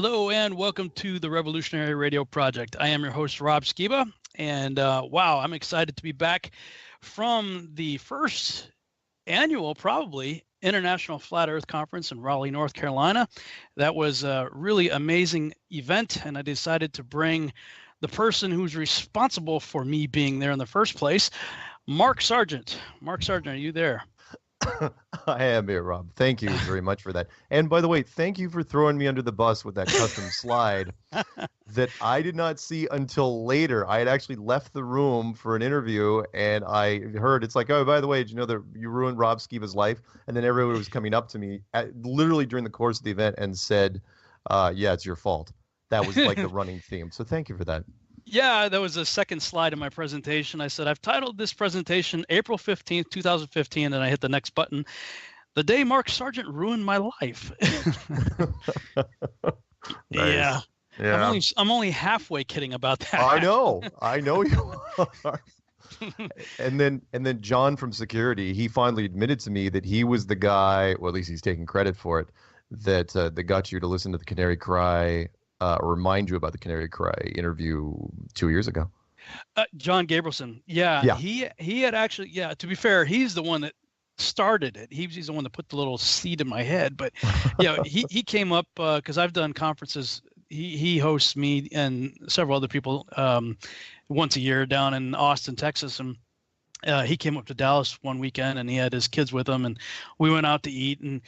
Hello and welcome to the Revolutionary Radio Project. I am your host, Rob Skiba, and wow, I'm excited to be back from the first annual, probably, International Flat Earth Conference in Raleigh, North Carolina. That was a really amazing event, and I decided to bring the person who's responsible for me being there in the first place, Mark Sargent. Mark Sargent, are you there? I am here, Rob. Thank you very much for that. And by the way, thank you for throwing me under the bus with that custom slide that I did not see until later. I had actually left the room for an interview, and I heard it's like, oh, by the way, did you know that you ruined Rob Skiba's life? And then everyone was coming up to me literally during the course of the event and said, yeah, it's your fault. That was like the running theme. So thank you for that. Yeah, that was the second slide in my presentation. I said, I've titled this presentation April 15th, 2015, and I hit the next button. The day Mark Sargent ruined my life. Nice. Yeah. I'm only halfway kidding about that. I know you are. And then John from security, he finally admitted to me that he was the guy, well, at least he's taking credit for it, that got you to listen to the Canary Cry, remind you about the Canary Cry interview 2 years ago. John Gabrielson. Yeah. He had actually, to be fair, he's the one that started it. He's the one that put the little seed in my head. But yeah, he came up because I've done conferences. He hosts me and several other people once a year down in Austin, Texas. And he came up to Dallas one weekend and he had his kids with him. And we went out to eat and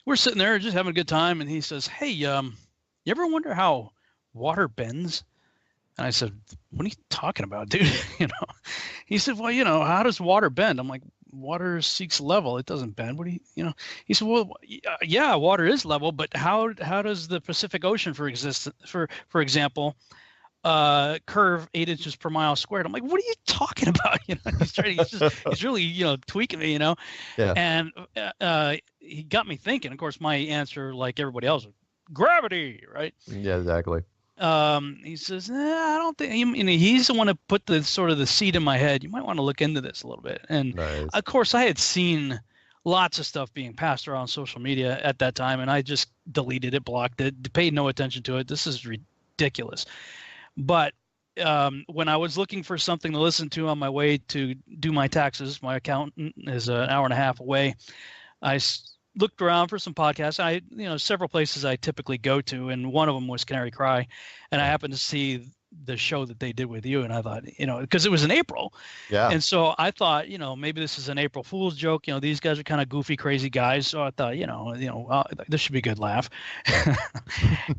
we're sitting there just having a good time. And he says, hey, you ever wonder how water bends? And I said, what are you talking about, dude? He said, well, how does water bend? I'm like, water seeks level. It doesn't bend. What do you? He said, well, yeah, water is level, but how does the Pacific Ocean, for example, curve 8 inches per mile squared? I'm like, what are you talking about? He's really, tweaking me, Yeah. And he got me thinking. Of course, my answer, like everybody else, gravity, right? Yeah, exactly. He says, I don't think he's the one to put the sort of the seed in my head. You might want to look into this a little bit. And Nice. Of course, I had seen lots of stuff being passed around social media at that time, and I just deleted it, blocked it, paid no attention to it. This is ridiculous. But when I was looking for something to listen to on my way to do my taxes, my accountant is an hour and a half away. I looked around for some podcasts. Several places I typically go to, and one of them was Canary Cry, and I happened to see the show that they did with you, and I thought, because it was in April, Yeah. and so I thought, maybe this is an April Fool's joke. These guys are kind of goofy, crazy guys, so I thought, this should be a good laugh.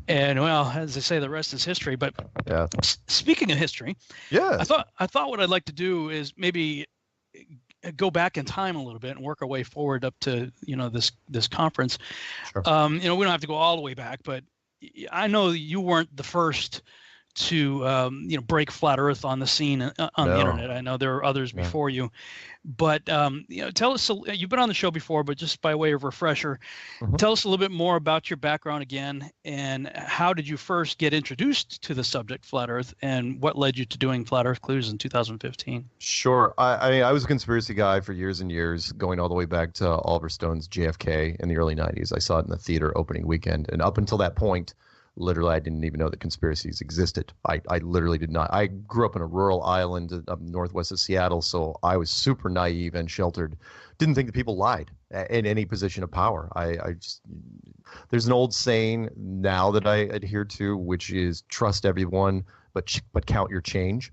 And well, as they say, the rest is history. But Yeah. Speaking of history, Yeah. I thought what I'd like to do is maybe go back in time a little bit and work our way forward up to this conference. Sure. We don't have to go all the way back, but I know you weren't the first to break flat Earth on the scene on the internet. I know there are others before you, but tell us. You've been on the show before, but just by way of refresher, tell us a little bit more about your background again, and how did you first get introduced to the subject flat Earth, and what led you to doing Flat Earth Clues in 2015? Sure. I was a conspiracy guy for years and years, going all the way back to Oliver Stone's JFK in the early 90s. I saw it in the theater opening weekend, and up until that point, literally, I didn't even know that conspiracies existed. I literally did not. I grew up in a rural island up northwest of Seattle, so I was super naive and sheltered. Didn't think that people lied in any position of power. There's an old saying now that I adhere to, which is trust everyone, but count your change.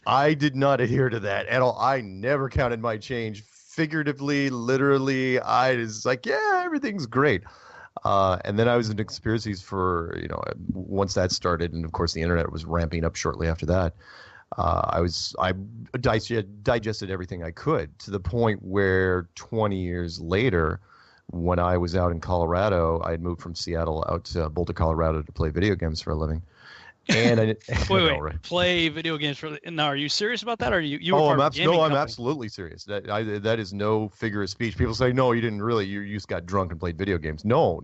I did not adhere to that at all. I never counted my change, figuratively, literally. I was like, yeah, everything's great. And then I was into conspiracies for, once that started, and of course the internet was ramping up shortly after that. I digested everything I could, to the point where 20 years later, when I was out in Colorado, I had moved from Seattle out to Boulder, Colorado to play video games for a living. And wait, play video games for? Now, are you serious about that? Or you? I'm absolutely serious. That is no figure of speech. People say, no, you didn't really. You just got drunk and played video games. No.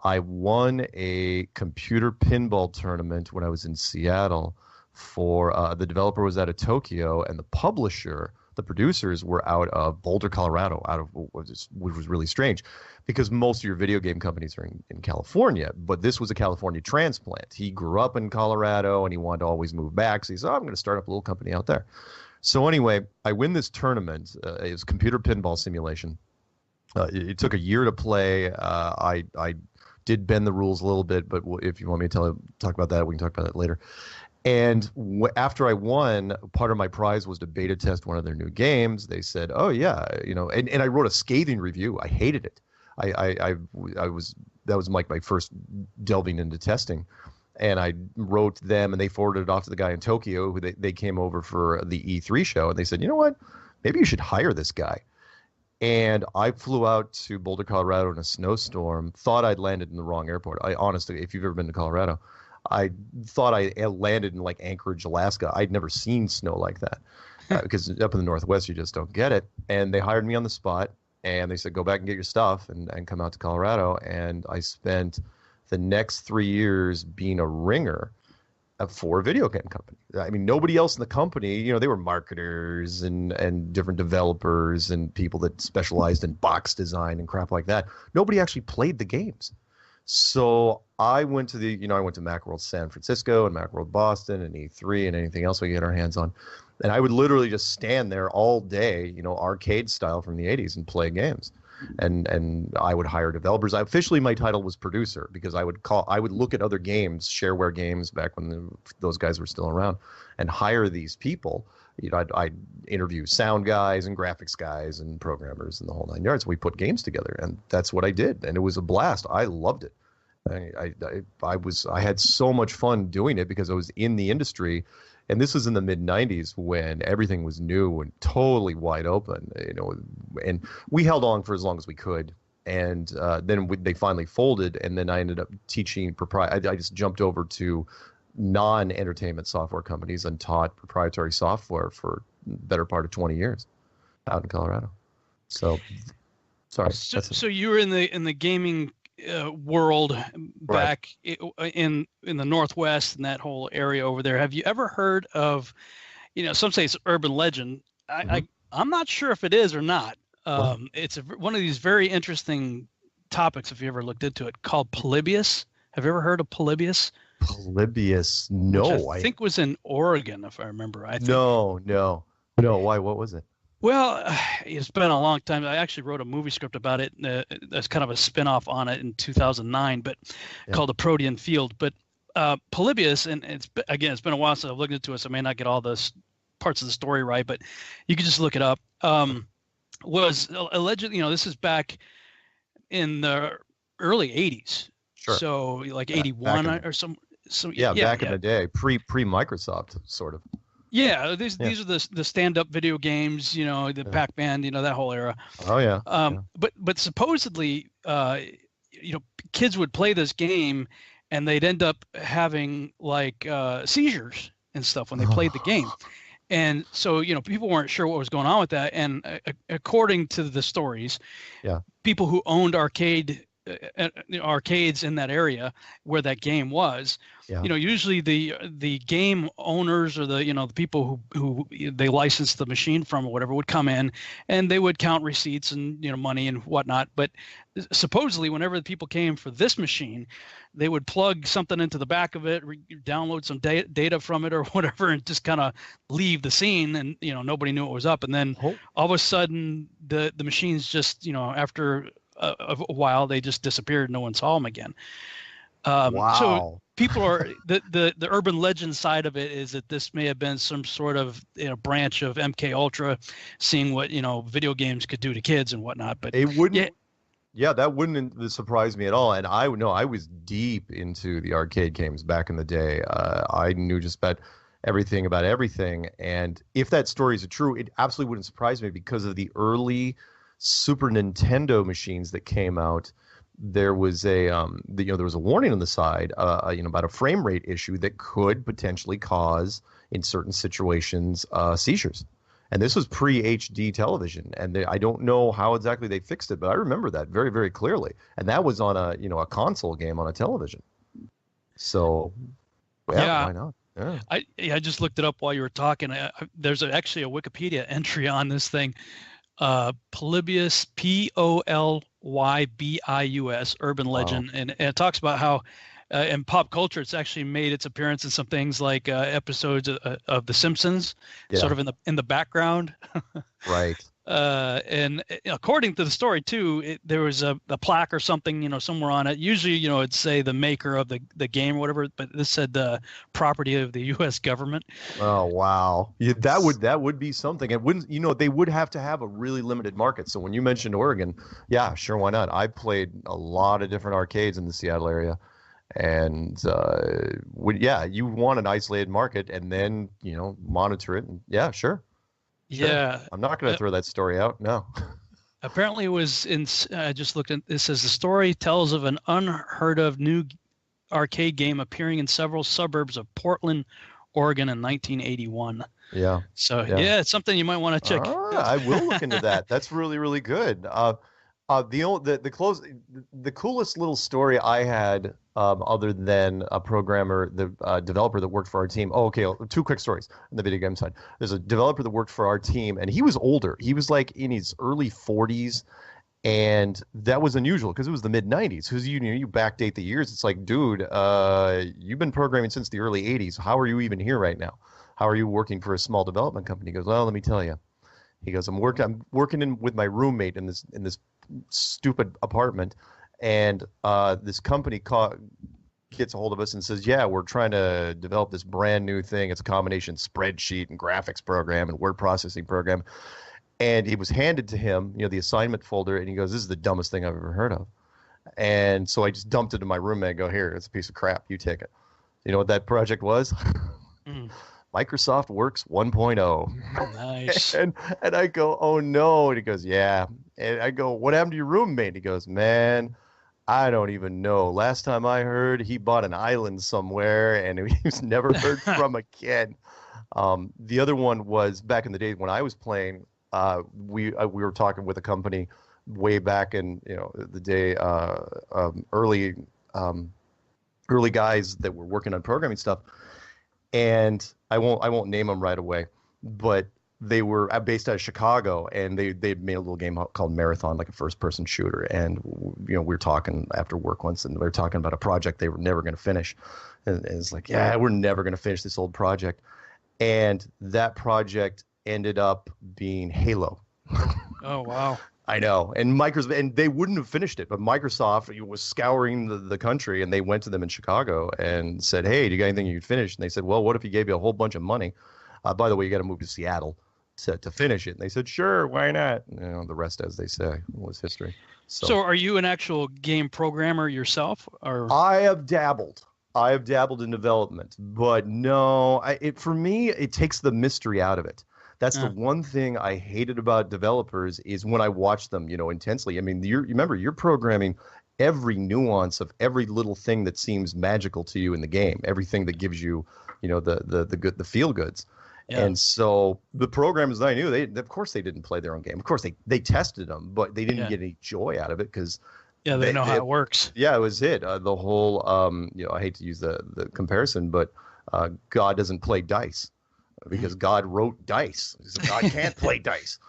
I won a computer pinball tournament when I was in Seattle. For the developer was out of Tokyo, and the publisher the producers were out of Boulder, Colorado, which was really strange, because most of your video game companies are in California, but this was a California transplant. He grew up in Colorado and he wanted to always move back, so he said, I'm going to start up a little company out there. So anyway, I win this tournament. It was computer pinball simulation. It took a year to play. I did bend the rules a little bit, but if you want me to talk about that, we can talk about that later. And after I won, part of my prize was to beta test one of their new games. They said, "Oh yeah, and I wrote a scathing review. I hated it. That was like my first delving into testing, and I wrote them, and they forwarded it off to the guy in Tokyo. Who they came over for the E3 show, and they said, you know what, maybe you should hire this guy. And I flew out to Boulder, Colorado in a snowstorm, thought I'd landed in the wrong airport. I honestly, if you've ever been to Colorado, I thought I landed in like Anchorage, Alaska. I'd never seen snow like that because up in the Northwest, you just don't get it. And they hired me on the spot, and they said, go back and get your stuff and come out to Colorado. And I spent the next 3 years being a ringer for a video game company. I mean, nobody else in the company, they were marketers and different developers and people that specialized in box design and crap like that. Nobody actually played the games. So I went to I went to Macworld San Francisco and Macworld Boston and E3 and anything else we could get our hands on. And I would literally just stand there all day, arcade style from the 80s and play games. And I would hire developers. Officially, my title was producer because I would look at other games, shareware games back when those guys were still around, and hire these people. I'd interview sound guys and graphics guys and programmers and the whole nine yards. We put games together, and that's what I did, and it was a blast. I loved it. I had so much fun doing it because I was in the industry. And this was in the mid-'90s when everything was new and totally wide open, and we held on for as long as we could. And then they finally folded, and then I ended up teaching I just jumped over to non-entertainment software companies and taught proprietary software for the better part of 20 years out in Colorado. So, sorry. So you were in the gaming world back in the Northwest and that whole area over there. Have you ever heard of, some say it's urban legend. I'm not sure if it is or not. It's one of these very interesting topics, if you ever looked into it, called Polybius. Have you ever heard of Polybius? Polybius? No. Which I think was in Oregon, if I remember. No. Why? What was it? Well, it's been a long time. I actually wrote a movie script about it. That's kind of a spin-off on it in 2009, but called The Protean Field. But Polybius, and it's been a while since I've looked into it, so I may not get all the parts of the story right, but you can just look it up. Was allegedly, this is back in the early 80s. Sure. So like 81 or some. Back in the day, pre Microsoft, sort of. Yeah, these are the stand-up video games, the Pac-Man, that whole era. Oh yeah. But supposedly, kids would play this game, and they'd end up having like seizures and stuff when they played the game, and so people weren't sure what was going on with that. And according to the stories, people who owned arcades in that area where that game was, usually the game owners or the people who they licensed the machine from or whatever would come in and they would count receipts and money and whatnot. But supposedly whenever the people came for this machine, they would plug something into the back of it, download some data from it or whatever, and just kind of leave the scene, and nobody knew what was up. And then all of a sudden the machines just after a while they just disappeared. No one saw them again. Wow. So people are the urban legend side of it is that this may have been some sort of branch of MK Ultra, seeing what video games could do to kids and whatnot. But it wouldn't. Yeah, that wouldn't surprise me at all. And I was deep into the arcade games back in the day. I knew just about everything. And if that story is true, it absolutely wouldn't surprise me because of the early Super Nintendo machines that came out. There was there was a warning on the side, about a frame rate issue that could potentially cause, in certain situations, seizures. And this was pre-HD television, and I don't know how exactly they fixed it, but I remember that very, very clearly. And that was on a console game on a television. So, why not? I just looked it up while you were talking. There's actually a Wikipedia entry on this thing. Polybius, Polybius, urban legend, and it talks about how in pop culture it's actually made its appearance in some things like episodes of The Simpsons, sort of in the background. Right. And according to the story too, there was a plaque or something, somewhere on it. Usually, it'd say the maker of the game or whatever, but this said the property of the U.S. government. Oh wow, yeah, that would be something. It wouldn't, they would have to have a really limited market. So when you mentioned Oregon, yeah, sure, why not? I played a lot of different arcades in the Seattle area, and you want an isolated market, and then monitor it. And yeah, sure. Yeah, I'm not going to throw that story out. No. Apparently, it was in. I just looked at this. Says the story tells of an unheard of new arcade game appearing in several suburbs of Portland, Oregon, in 1981. Yeah. So yeah, it's something you might want to check. I will look into that. That's really, really good. The coolest little story I had, other than a programmer, the developer that worked for our team. Oh, okay. Two quick stories on the video game side. There's a developer that worked for our team, and he was older. He was like in his early 40s, and that was unusual because it was the mid 90s. Because you backdate the years, it's like, dude, you've been programming since the early 80s. How are you even here right now? How are you working for a small development company? He goes, well, let me tell you. He goes, I'm working with my roommate in this stupid apartment, and this company gets a hold of us and says, yeah, we're trying to develop this brand new thing. It's a combination spreadsheet and graphics program and word processing program. And it was handed to him, the assignment folder, and he goes, this is the dumbest thing I've ever heard of. And so I just dumped it to my roommate and go, here, it's a piece of crap. You take it. You know what that project was? Microsoft Works 1.0. Nice. and I go, oh no. And he goes, yeah. And I go, what happened to your roommate? He goes, man, I don't even know. Last time I heard, he bought an island somewhere, and he was never heard from again. The other one was back in the day when I was playing. We were talking with a company way back in the day, early guys that were working on programming stuff. And I won't name them right away, but they were based out of Chicago, and they'd made a little game called Marathon, like a first-person shooter. And we were talking after work once, and we were talking about a project they were never going to finish. And it's like, yeah, we're never going to finish this old project. And that project ended up being Halo. Oh wow. I know, and they wouldn't have finished it, but Microsoft was scouring the country, and they went to them in Chicago and said, "Hey, do you got anything you could finish?" And they said, "Well, what if he gave you a whole bunch of money? By the way, you got to move to Seattle to finish it." And they said, "Sure, why not?" The rest, as they say, was history. So, are you an actual game programmer yourself, or? I have dabbled in development, but no, for me, it takes the mystery out of it. That's the one thing I hated about developers is when I watch them, intensely. I mean, remember, you're programming every nuance of every little thing that seems magical to you in the game, everything that gives you, the feel goods. Yeah. And so the programmers that I knew, of course they didn't play their own game. Of course they tested them, but they didn't get any joy out of it because they know how it works. Yeah, it was it. The whole, I hate to use the comparison, but God doesn't play dice. Because God wrote dice. So God can't play dice.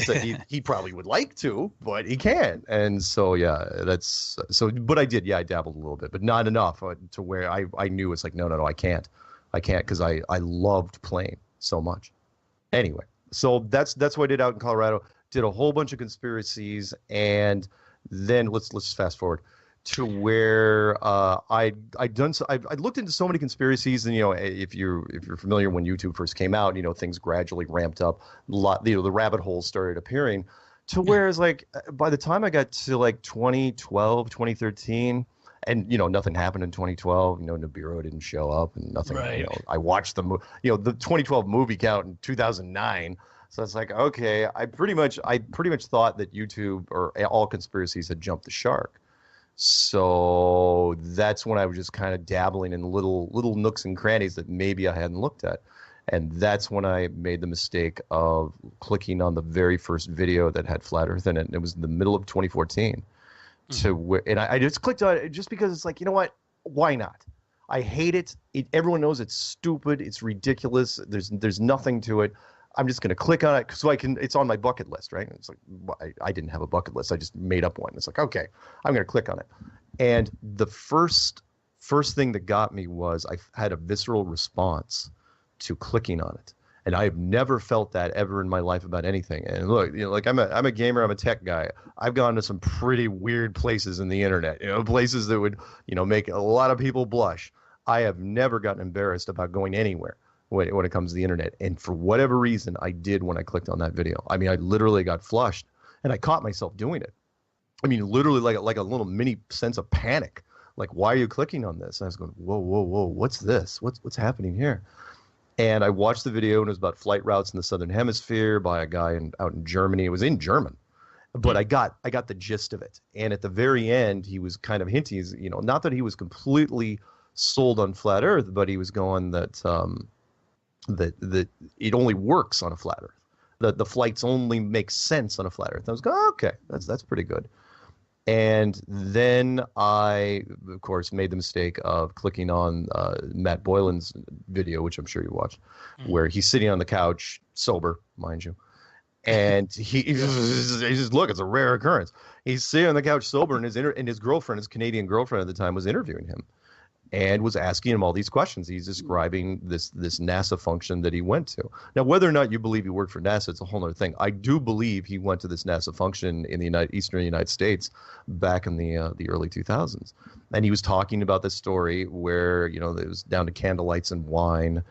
So he probably would like to, but he can't. And so, but I did. Yeah, I dabbled a little bit, but not enough to where I knew it's like, no, I can't because I loved playing so much. Anyway, so that's what I did out in Colorado. Did a whole bunch of conspiracies, and then let's fast forward to where I looked into so many conspiracies, and if you're familiar, when YouTube first came out, things gradually ramped up. The rabbit holes started appearing, to where it's like by the time I got to like 2012, 2013, and nothing happened in 2012. Nibiru didn't show up, and nothing. Right. I watched the 2012 movie count in 2009. So it's like, okay, I pretty much thought that YouTube or all conspiracies had jumped the shark. So that's when I was just kind of dabbling in little nooks and crannies that maybe I hadn't looked at. And that's when I made the mistake of clicking on the very first video that had Flat Earth in it. And it was in the middle of 2014. And I just clicked on it just because it's like, you know what? Why not? I hate it. Everyone knows it's stupid. It's ridiculous. There's nothing to it. I'm just going to click on it so it's on my bucket list, right? It's like, I didn't have a bucket list. I just made up one. It's like, okay, I'm going to click on it. And the first thing that got me was I had a visceral response to clicking on it. And I've never felt that ever in my life about anything. And look, like I'm a gamer, I'm a tech guy. I've gone to some pretty weird places in the internet, places that would, make a lot of people blush. I have never gotten embarrassed about going anywhere when it comes to the internet. And for whatever reason, I did when I clicked on that video. I mean, I literally got flushed, and I caught myself doing it. I mean, literally like a little mini sense of panic. Like, why are you clicking on this? And I was going, whoa, what's this? What's happening here? And I watched the video, and it was about flight routes in the Southern Hemisphere by a guy out in Germany. It was in German, but I got the gist of it. And at the very end, he was kind of hinting, not that he was completely sold on flat Earth, but he was going that that it only works on a flat Earth. That the flights only make sense on a flat Earth. I was going, oh, okay, that's pretty good. And then I, of course, made the mistake of clicking on Matt Boylan's video, which I'm sure you watched, where he's sitting on the couch, sober, mind you. And he just, look, it's a rare occurrence. He's sitting on the couch sober, and his girlfriend, his Canadian girlfriend at the time, was interviewing him and was asking him all these questions. He's describing this NASA function that he went to. Now, whether or not you believe he worked for NASA, it's a whole other thing. I do believe he went to this NASA function in the eastern United States back in the early 2000s. And he was talking about this story where, it was down to candlelights and wine.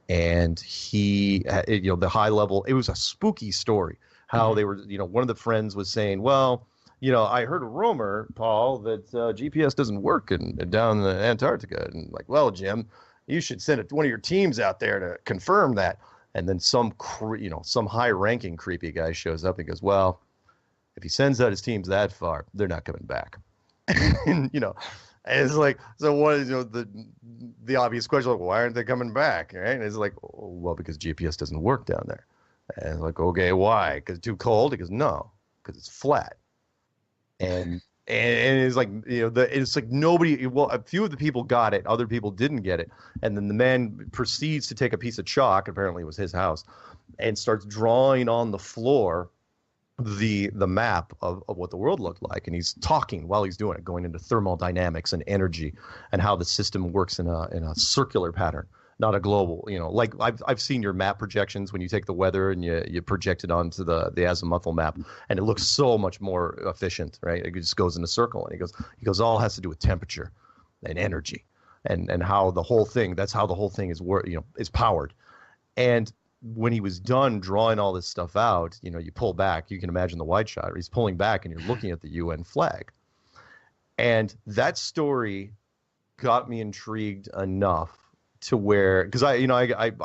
And he, the high level, it was a spooky story. How they were, one of the friends was saying, well, I heard a rumor, Paul, that GPS doesn't work down in Antarctica. And like, well, Jim, you should send one of your teams out there to confirm that. And then some high-ranking creepy guy shows up and goes, well, if he sends out his teams that far, they're not coming back. And, and it's like, so what is, the obvious question, like, why aren't they coming back? Right? And it's like, oh, well, because GPS doesn't work down there. And it's like, okay, why? Because it's too cold? He goes, no, because it's flat. And it's like, it's like nobody, well, a few of the people got it, other people didn't get it. And then the man proceeds to take a piece of chalk, apparently it was his house, and starts drawing on the floor the map of what the world looked like. And he's talking while he's doing it, going into thermodynamics and energy and how the system works in a circular pattern, not a global, like I've seen your map projections when you take the weather and you project it onto the azimuthal map, and it looks so much more efficient, right? It just goes in a circle, and he goes, all has to do with temperature and energy and how the whole thing, that's how the whole thing is powered. And when he was done drawing all this stuff out, you pull back, you can imagine the wide shot, he's pulling back and you're looking at the UN flag. And that story got me intrigued enough to where, because I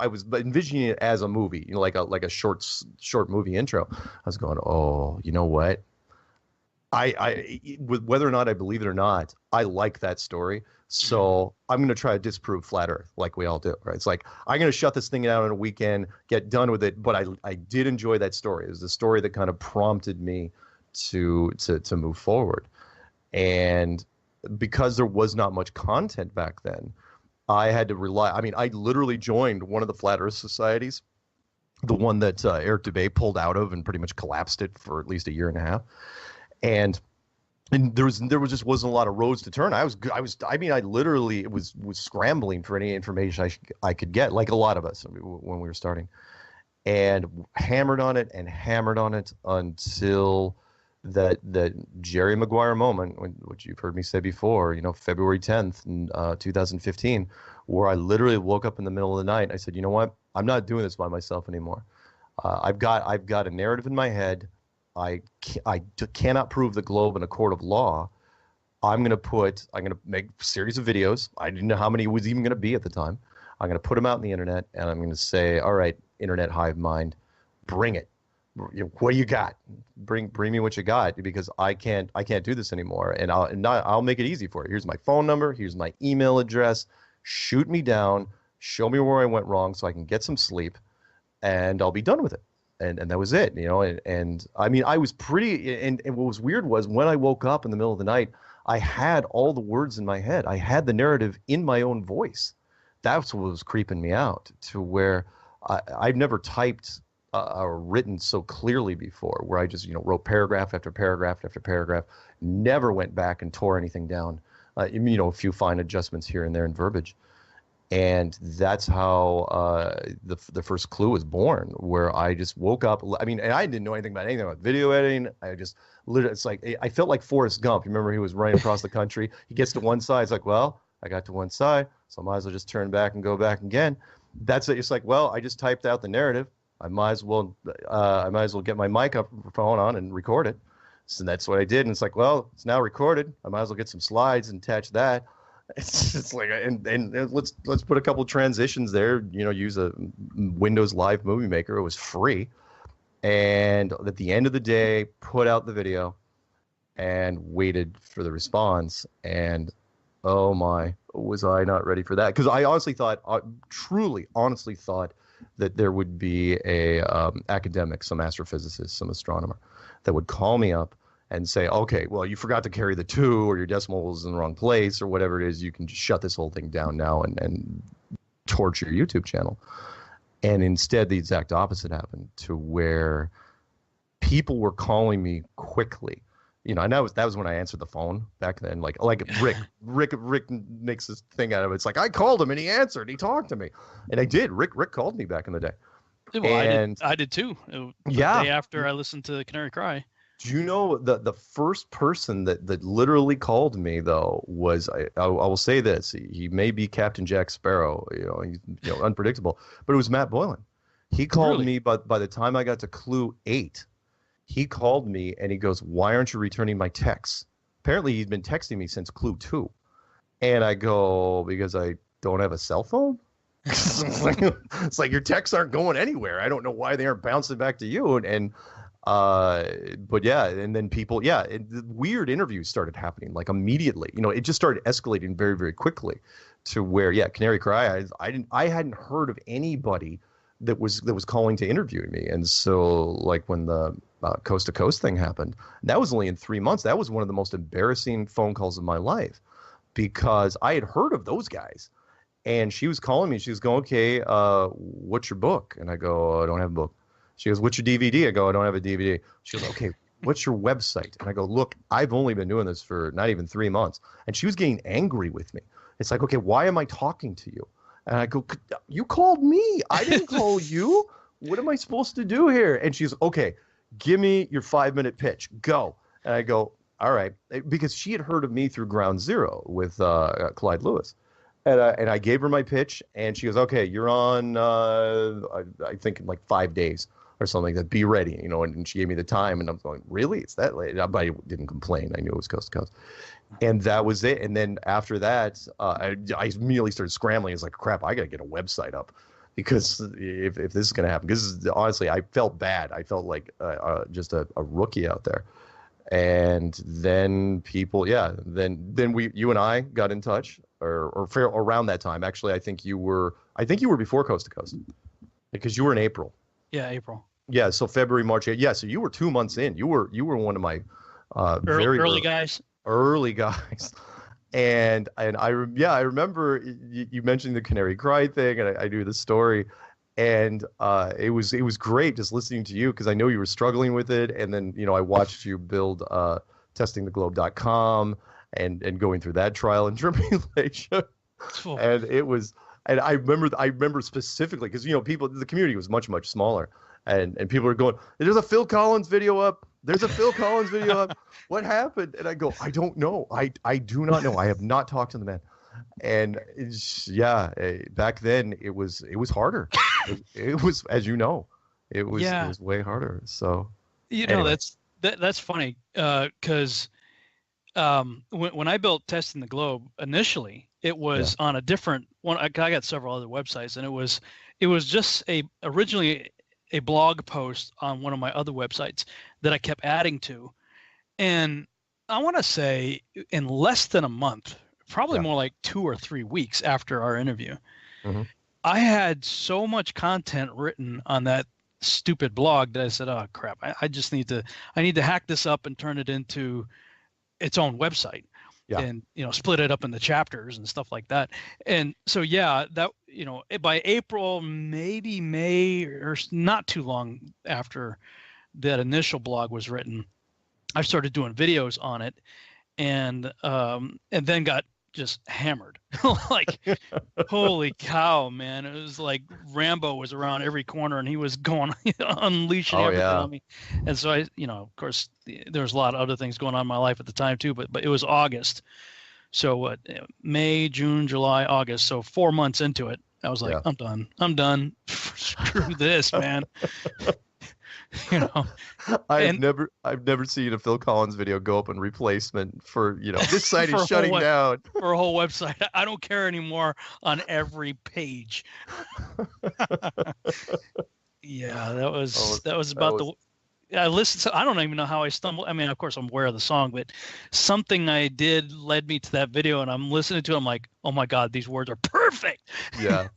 was envisioning it as a movie, like a short movie intro. I was going, oh, you know what? Whether or not I believe it or not, I like that story. So I'm going to try to disprove flat Earth, like we all do, right? It's like, I'm going to shut this thing out in a weekend, get done with it. But I did enjoy that story. It was the story that kind of prompted me to move forward. And because there was not much content back then, I had to rely. I mean, I literally joined one of the Flat Earth societies, the one that Eric Dubay pulled out of and pretty much collapsed it for at least a year and a half. And there just wasn't a lot of roads to turn. I literally was scrambling for any information I could get, like a lot of us when we were starting, and hammered on it until that Jerry Maguire moment, which you've heard me say before, February 10th, 2015, where I literally woke up in the middle of the night. And I said, you know what? I'm not doing this by myself anymore. I've got a narrative in my head. I cannot prove the globe in a court of law. I'm going to make a series of videos. I didn't know how many it was even going to be at the time. I'm going to put them out on the internet, and I'm going to say, all right, internet hive mind, bring it. What do you got? Bring me what you got, because I can't do this anymore. And I'll make it easy for you. Here's my phone number. Here's my email address. Shoot me down. Show me where I went wrong so I can get some sleep, and I'll be done with it. And that was it, and I mean, I was pretty, and what was weird was when I woke up in the middle of the night, I had all the words in my head. I had the narrative in my own voice. That's what was creeping me out, to where I've never typed or written so clearly before, where I just, wrote paragraph after paragraph after paragraph, never went back and tore anything down, a few fine adjustments here and there in verbiage. And that's how the first clue was born, where I just woke up. I mean, and I didn't know anything about video editing. I just literally, it's like, I felt like Forrest Gump. You remember he was running across the country? He gets to one side. It's like, well, I got to one side, so I might as well just turn back and go back again. That's it. It's like, well, I just typed out the narrative. I might as well get my phone on and record it. So that's what I did. And it's like, well, it's now recorded. I might as well get some slides and attach that. It's like, and let's put a couple transitions there. Use a Windows Live Movie Maker. It was free, and at the end of the day, put out the video, and waited for the response. And oh my, was I not ready for that? Because I honestly thought, truly, honestly thought that there would be a academic, some astrophysicist, some astronomer, that would call me up and say, okay, well, you forgot to carry the 2, or your decimal was in the wrong place, or whatever it is. You can just shut this whole thing down now and torch your YouTube channel. And instead, the exact opposite happened, to where people were calling me quickly. And that was when I answered the phone back then. Like Rick makes this thing out of it. It's like, I called him and he answered. He talked to me, and I did. Rick called me back in the day. Well, I did too. The day after I listened to Canary Cry. Do you know the first person that literally called me, though, was, I will say this, he may be Captain Jack Sparrow, he's unpredictable, but it was Matt Boylan. He called me, but by the time I got to Clue 8, he called me and he goes, "Why aren't you returning my texts?" Apparently he'd been texting me since Clue 2. And I go, because I don't have a cell phone? It's like your texts aren't going anywhere. I don't know why they aren't bouncing back to you. But yeah, and then people, weird interviews started happening like immediately. It just started escalating very, very quickly, to where, Canary Cry, I hadn't heard of anybody that was calling to interview me. And so, like, when the Coast to Coast thing happened, that was only in 3 months. That was one of the most embarrassing phone calls of my life, because I had heard of those guys. And she was calling me. She was going, "Okay, what's your book?" And I go, "I don't have a book." She goes, "What's your DVD?" I go, "I don't have a DVD." She goes, "Okay, what's your website?" And I go, "Look, I've only been doing this for not even 3 months." And she was getting angry with me. It's like, "Okay, why am I talking to you?" And I go, "You called me. I didn't call you. What am I supposed to do here?" And she's, "Okay, give me your 5-minute pitch. Go." And I go, "All right," because she had heard of me through Ground Zero with Clyde Lewis. And I gave her my pitch, and she goes, "Okay, you're on, I think in like 5 days or something like that. Be ready," and she gave me the time, and I'm going, "Really? It's that late?" But I didn't complain. I knew it was Coast to Coast. And that was it. And then after that, I immediately started scrambling. It's like, crap, I got to get a website up, because if this is going to happen, because honestly, I felt bad. I felt like just a rookie out there. And then people, then you and I got in touch, or around that time. Actually, I think you were before Coast to Coast, because you were in April. Yeah, April. Yeah, so February, March, yeah. So you were 2 months in. You were one of my very early guys. Early guys. And I remember you mentioned the Canary Cry thing, and I knew the story. And it was great just listening to you, because I know you were struggling with it. And then, I watched you build testingtheglobe.com and going through that trial and tribulation. Oh. And it was, and I remember specifically, because, the community was much, much smaller. And people are going, "There's a Phil Collins video up. There's a Phil Collins video up. What happened?" And I go, "I don't know. I do not know. I have not talked to the man." And back then it was harder. It was, as you know, it was way harder. So anyway. That's funny, because when I built Testing the Globe initially, it was on a different one. I got several other websites, and it was just originally a blog post on one of my other websites that I kept adding to. And I want to say in less than a month, probably more like 2 or 3 weeks after our interview, I had so much content written on that stupid blog that I said, "Oh crap, I need to hack this up and turn it into its own website." and split it up into chapters and stuff like that. And so that by April, maybe May, or not too long after that initial blog was written, I started doing videos on it, and then got just hammered. Like, holy cow, man. It was like Rambo was around every corner and he was going unleashing everything on me. And so I, of course, there was a lot of other things going on in my life at the time too, but it was August. So May, June, July, August. So 4 months into it, I was like, I'm done. Screw this, man. I've never seen a Phil Collins video go up in replacement for this site is shutting down for a whole website. I don't care anymore on every page. I listened to, I don't even know how I stumbled. I mean, of course I'm aware of the song, but something I did led me to that video, and I'm listening to it. I'm like, oh my God, these words are perfect. Yeah.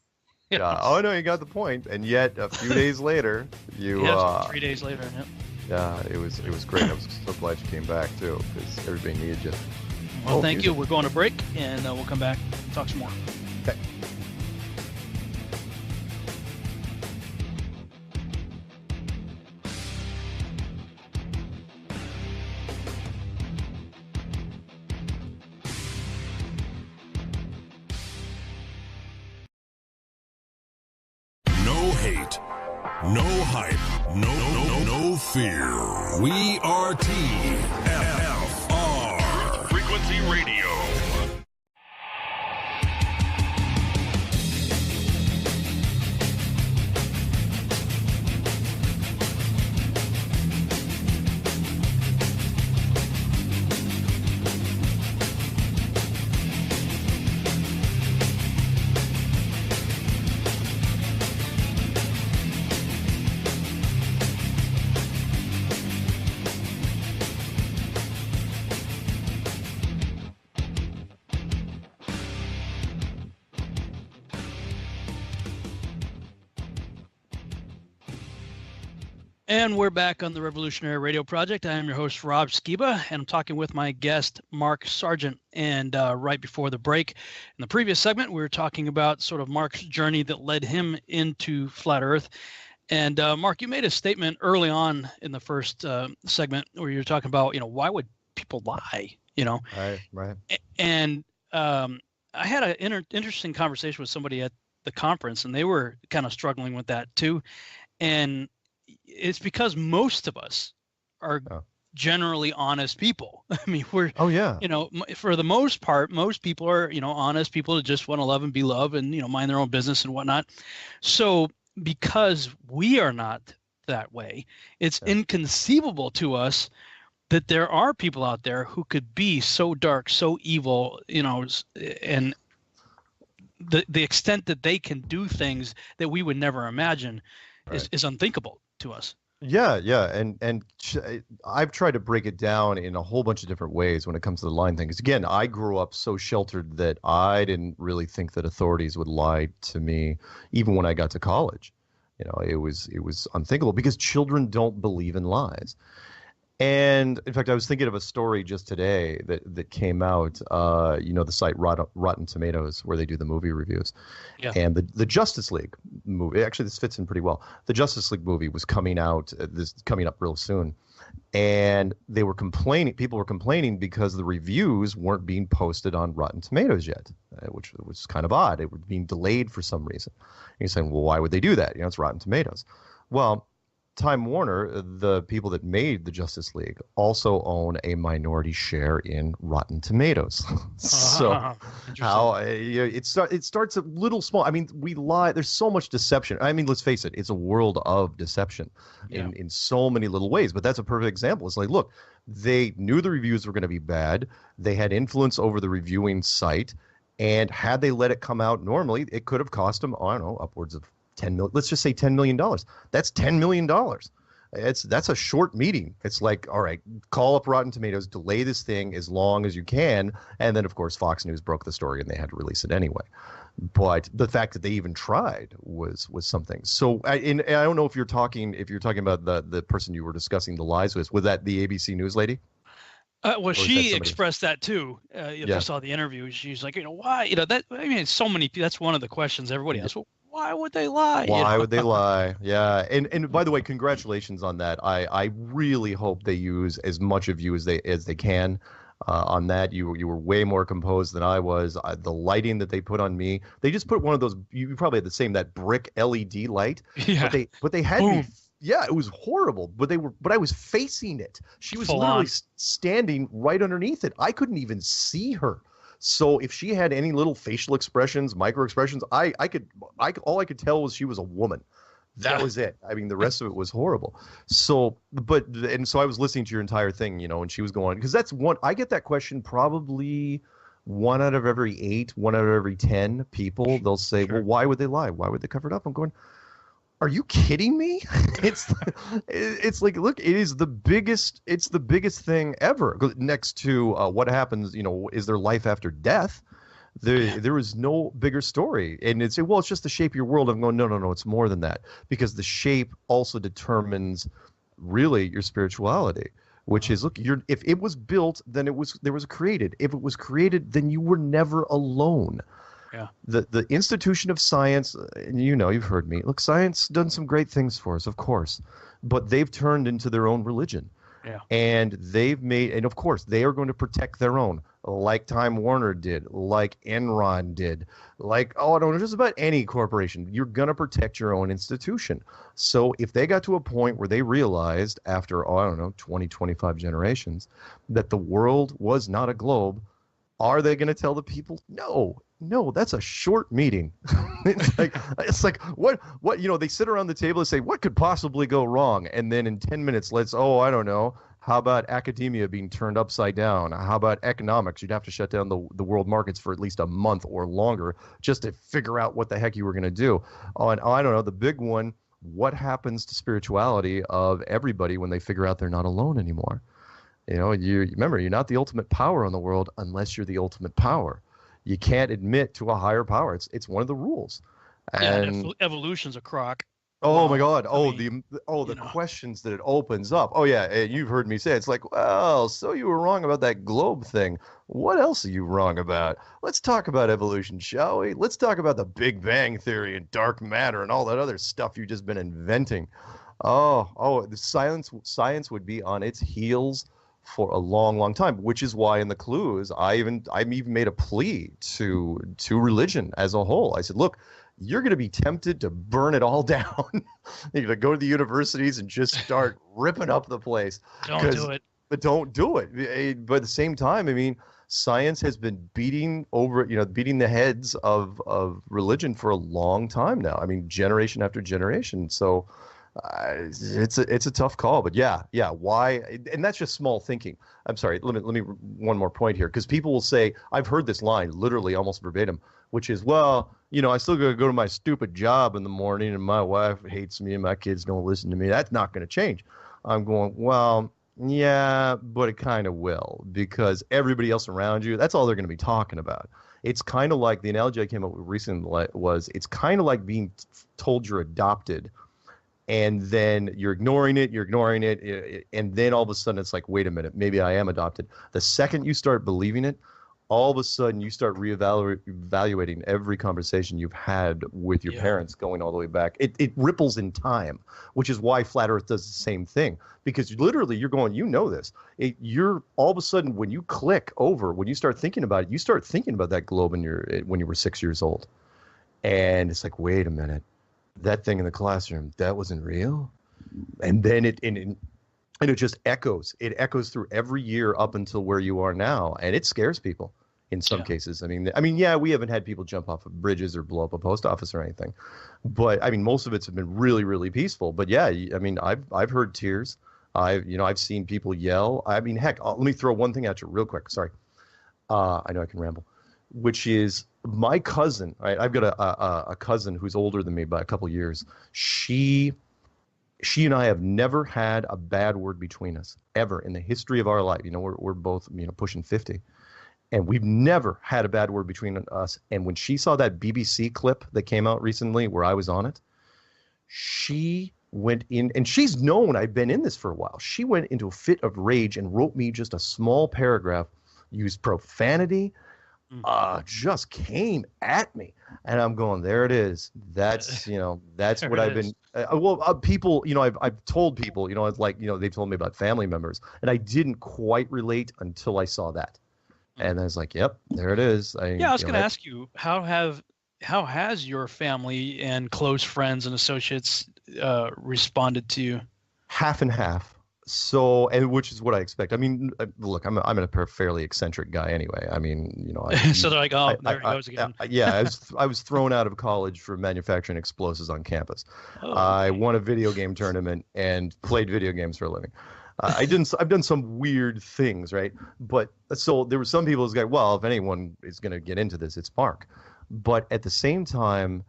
Yeah. Oh no, you got the point. And yet, a few days later, 3 days later. Yep. Yeah, it was great. I was so glad you came back too, because everybody needed you. Well, thank you. We're going to break, and we'll come back and talk some more. Okay. Hate, no hype, no fear. We are TFR Frequency Radio. And we're back on the Revolutionary Radio Project. I am your host, Rob Skiba, and I'm talking with my guest, Mark Sargent. And right before the break, in the previous segment, we were talking about sort of Mark's journey that led him into Flat Earth. And Mark, you made a statement early on in the first segment where you were talking about, why would people lie, Right. And I had an interesting conversation with somebody at the conference, and they were kind of struggling with that too. And it's because most of us are generally honest people. I mean, we're, for the most part, most people are, honest people that just want to love and be loved and, mind their own business and whatnot. So because we are not that way, it's inconceivable to us that there are people out there who could be so dark, so evil, and the extent that they can do things that we would never imagine is unthinkable to us. Yeah. And I've tried to break it down in a whole bunch of different ways when it comes to the lying thing. Because again, I grew up so sheltered that I didn't really think that authorities would lie to me, even when I got to college. It was unthinkable because children don't believe in lies. And in fact, I was thinking of a story just today that came out, the site Rotten Tomatoes, where they do the movie reviews. Yeah. And the Justice League movie, actually, this fits in pretty well. The Justice League movie was coming up real soon. And people were complaining because the reviews weren't being posted on Rotten Tomatoes yet, which was kind of odd. It was being delayed for some reason. And you're saying, well, why would they do that? It's Rotten Tomatoes. Well, Time Warner, the people that made the Justice League, also own a minority share in Rotten Tomatoes. So how it starts a little small. I mean, we lie. There's so much deception. I mean, let's face it. It's a world of deception in so many little ways. But that's a perfect example. It's like, look, they knew the reviews were going to be bad. They had influence over the reviewing site. And had they let it come out normally, it could have cost them, I don't know, upwards of $10 million. Let's just say $10 million. That's $10 million. That's a short meeting. It's like, all right, call up Rotten Tomatoes, delay this thing as long as you can, and then of course Fox News broke the story and they had to release it anyway. But the fact that they even tried was something. So I don't know if you're talking about the person you were discussing the lies with. Was that the ABC News lady? Well, she expressed that too. If you saw the interview, she's like, why? That. I mean, so many. That's one of the questions everybody asks. Well, why would they lie? Why would they lie? Yeah. And by the way, congratulations on that. I really hope they use as much of you as they can. On that, you were way more composed than I was. The lighting that they put on me, they just put one of those. You probably had the same, that brick LED light. Yeah. But they had me. Yeah, it was horrible. But I was facing it. She was literally standing right underneath it. I couldn't even see her. So if she had any little facial expressions, micro expressions, all I could tell was she was a woman. That was it. I mean, the rest of it was horrible. So I was listening to your entire thing, and she was going, because that's one, I get that question probably 1 out of every 8, 1 out of every 10 people. They'll say, well, why would they lie? Why would they cover it up? I'm going, are you kidding me? It's like, look, it's the biggest thing ever. Next to what happens, is there life after death? There is no bigger story. And it's just the shape of your world. I'm going, no, it's more than that, because the shape also determines really your spirituality, which is, look, if it was built, then there was created. If it was created, then you were never alone. Yeah. The institution of science, you've heard me. Look, science done some great things for us, of course, but they've turned into their own religion. Yeah. And and of course, they are going to protect their own, like Time Warner did, like Enron did, like, just about any corporation. You're going to protect your own institution. So if they got to a point where they realized after, 20, 25 generations, that the world was not a globe, are they going to tell the people? No, that's a short meeting. it's like what they sit around the table and say, what could possibly go wrong? And then in 10 minutes, I don't know. How about academia being turned upside down? How about economics? You'd have to shut down the world markets for at least a month or longer just to figure out what the heck you were going to do. And I don't know, the big one, what happens to spirituality of everybody when they figure out they're not alone anymore? You remember, you're not the ultimate power in the world unless you're the ultimate power. You can't admit to a higher power. It's one of the rules. And evolution's a crock. Oh my God! The questions that it opens up. Oh yeah, and you've heard me say it's like, well, so you were wrong about that globe thing. What else are you wrong about? Let's talk about evolution, shall we? Let's talk about the Big Bang Theory and dark matter and all that other stuff you've just been inventing. The science would be on its heels for a long, long time, which is why in the clues I even made a plea to religion as a whole. I said, look, you're going to be tempted to burn it all down. You're going to go to the universities and just start ripping up the place. Don't do it. But don't do it. But at the same time, I mean, science has been beating the heads of religion for a long time now. I mean, generation after generation. So it's a tough call, but yeah. Why? And that's just small thinking. I'm sorry. Let me one more point here, because people will say, I've heard this line literally almost verbatim, which is, well, I still got to go to my stupid job in the morning, and my wife hates me, and my kids don't listen to me. That's not going to change. I'm going, well, yeah, but it kind of will, because everybody else around you, that's all they're going to be talking about. It's kind of like the analogy I came up with recently was, it's kind of like being told you're adopted, and then you're ignoring it, and then all of a sudden it's like, wait a minute, maybe I am adopted. The second you start believing it, all of a sudden you start reevaluating every conversation you've had with your parents going all the way back. It ripples in time, which is why Flat Earth does the same thing. Because literally you're going, this. You're all of a sudden, when you click over, when you start thinking about it, you start thinking about that globe when you were 6 years old. And it's like, wait a minute. That thing in the classroom, that wasn't real. And then it just echoes. It echoes through every year up until where you are now. And it scares people in some cases. I mean, we haven't had people jump off of bridges or blow up a post office or anything. But I mean, most of it's been really, really peaceful. But yeah, I mean, I've heard tears. I've seen people yell. I mean, heck, let me throw one thing at you real quick. Sorry. I know I can ramble. Which is my cousin. Right? I've got a cousin who's older than me by a couple years. She and I have never had a bad word between us ever in the history of our life. We're both pushing 50, and we've never had a bad word between us. And when she saw that BBC clip that came out recently where I was on it, she went in, and she's known I've been in this for a while. She went into a fit of rage and wrote me just a small paragraph, used profanity, just came at me. And I'm going, there it is. That's, that's what I've been, people, I've told people, it's like, they've told me about family members, and I didn't quite relate until I saw that. And I was like, yep, there it is. I was going to ask you, how has your family and close friends and associates responded to you? Half and half. So, and which is what I expect. I mean, look, I'm a fairly eccentric guy anyway. I mean, so they're like, oh, there he goes again. I was thrown out of college for manufacturing explosives on campus. I won a video game tournament and played video games for a living. I've done some weird things, right? But so there were some people who's like, well, if anyone is going to get into this, it's Mark. But at the same time,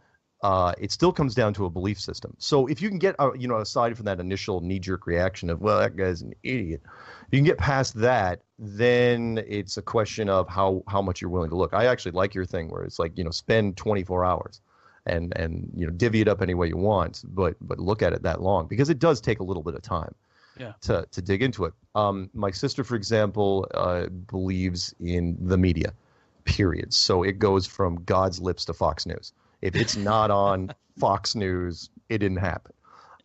it still comes down to a belief system. So if you can get, aside from that initial knee-jerk reaction of, well, that guy's an idiot, you can get past that, then it's a question of how much you're willing to look. I actually like your thing where it's like, spend 24 hours and divvy it up any way you want, but look at it that long, because it does take a little bit of time to dig into it. My sister, for example, believes in the media, period. So it goes from God's lips to Fox News. If it's not on Fox News, it didn't happen.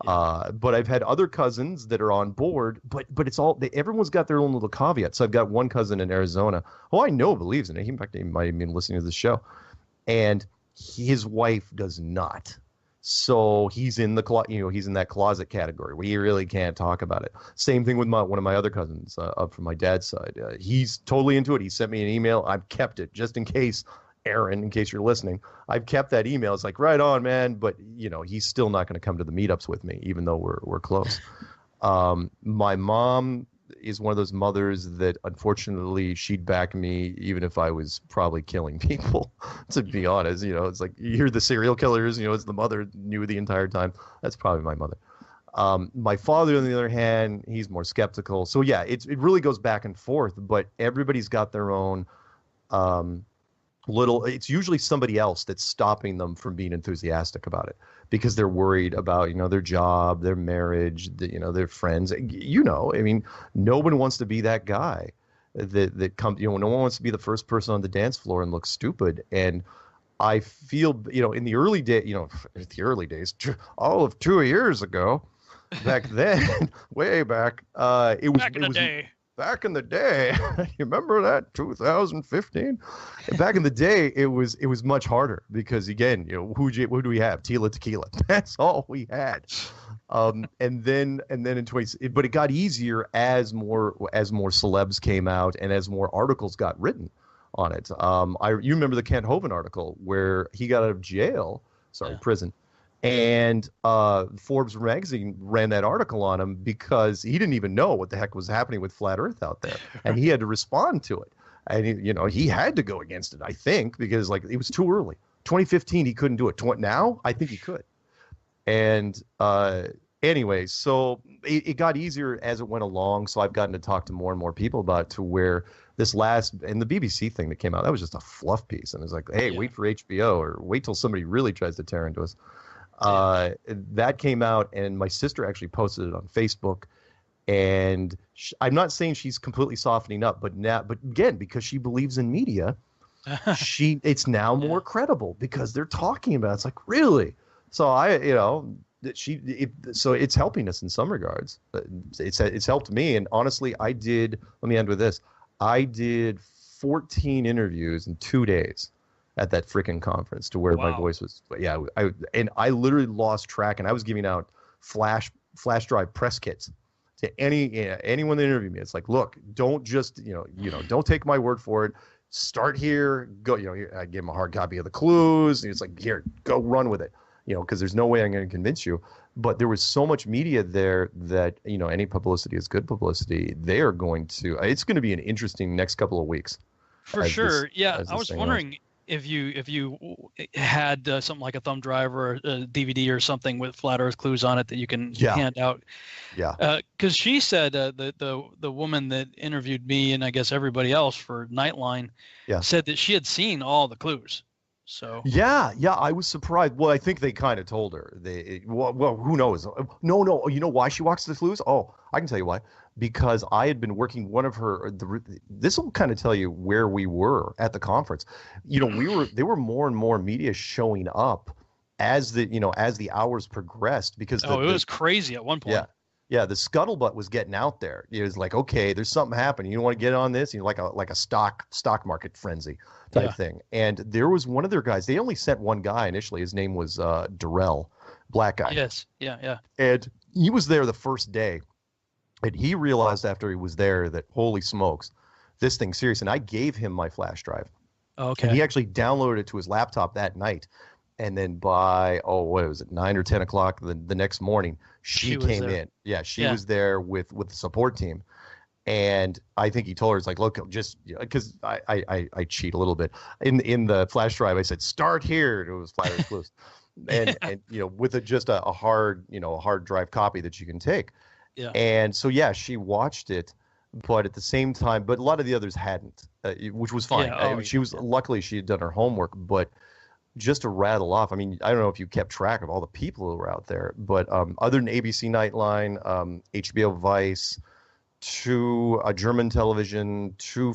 But I've had other cousins that are on board, but it's all, everyone's got their own little caveat. So I've got one cousin in Arizona who I know believes in it. In fact, he might have been listening to the show. And his wife does not. So he's in he's in that closet category where you really can't talk about it. Same thing with one of my other cousins up from my dad's side. He's totally into it. He sent me an email. I've kept it just in case. Aaron, in case you're listening, I've kept that email. It's like, right on, man. But he's still not going to come to the meetups with me, even though we're close. My mom is one of those mothers that, unfortunately, she'd back me even if I was probably killing people. To be honest, it's like you hear the serial killers. It's the mother knew the entire time. That's probably my mother. My father, on the other hand, he's more skeptical. So yeah, it really goes back and forth. But everybody's got their own. It's usually somebody else that's stopping them from being enthusiastic about it because they're worried about, their job, their marriage, their friends. I mean, no one wants to be that guy that comes, no one wants to be the first person on the dance floor and look stupid. And I feel, in the early days, all of 2 years ago, back then, way back, it was back in the day. Back in the day, you remember that 2015? Back in the day, it was much harder because again, who do we have? Tila Tequila. That's all we had. And then in 20, but it got easier as more celebs came out and as more articles got written on it. You remember the Kent Hovind article where he got out of prison. And Forbes magazine ran that article on him because he didn't even know what the heck was happening with Flat Earth out there, and he had to respond to it. And he had to go against it, I think, because it was too early. 2015, he couldn't do it. Now, I think he could. And anyway, so it got easier as it went along. So I've gotten to talk to more and more people about it, to where this and the BBC thing that came out, that was just a fluff piece, and it's like, hey, wait for HBO or wait till somebody really tries to tear into us. That came out, and my sister actually posted it on Facebook, and I'm not saying she's completely softening up, but again, because she believes in media, it's now more credible because they're talking about it. It's like, really? So so it's helping us in some regards. It's helped me, and honestly, let me end with this. I did 14 interviews in 2 days at that freaking conference, to where my voice was, I literally lost track, and I was giving out flash drive press kits to anyone that interviewed me. It's like, look, don't just, don't take my word for it. Start here, go, I give them a hard copy of the clues, and it's like, here, go run with it, because there's no way I'm going to convince you. But there was so much media there that, any publicity is good publicity. It's going to be an interesting next couple of weeks. For sure. I was wondering, if you had something like a thumb drive or a DVD or something with Flat Earth clues on it that you can hand out. Yeah. Because she said the woman that interviewed me and I guess everybody else for Nightline said that she had seen all the clues. So yeah, I was surprised. Well, I think they kind of told her. Well, who knows? No. You know why she walks the flus? Oh, I can tell you why. Because I had been working one of her. This will kind of tell you where we were at the conference. You know, there were more and more media showing up as the hours progressed because it was crazy at one point. Yeah. Yeah, the scuttlebutt was getting out there. It was like, okay, there's something happening. You want to get on this? You know, like a stock market frenzy type thing. And there was one of their guys. They only sent one guy initially. His name was Darrell, black guy. Yes, yeah. And he was there the first day, and he realized after he was there that holy smokes, this thing's serious. And I gave him my flash drive. Okay. And he actually downloaded it to his laptop that night. And then by, what was it, 9 or 10 o'clock the next morning, she came in. Yeah, she was there with the support team. And I think he told her, it's like, look, just because I cheat a little bit. In the flash drive, I said, start here. It was Flat Earth Blues. And with just a hard drive copy that you can take. Yeah. And so, she watched it. But at the same time, but a lot of the others hadn't, which was fine. Luckily, she had done her homework, but just to rattle off, I mean, I don't know if you kept track of all the people who were out there, but other than ABC Nightline, HBO Vice, two German television, two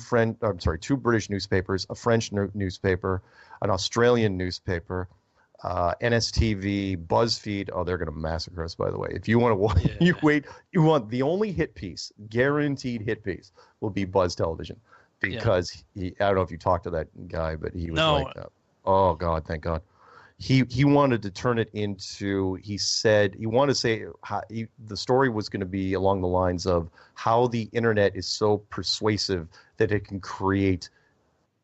British newspapers, a French newspaper, an Australian newspaper, NSTV, BuzzFeed. Oh, they're going to massacre us, by the way. If you want to watch, you want the only hit piece, guaranteed hit piece, will be Buzz Television, because I don't know if you talked to that guy, but he was like that. Oh God, thank God. He wanted to turn it into. He said he wanted to say the story was going to be along the lines of how the internet is so persuasive that it can create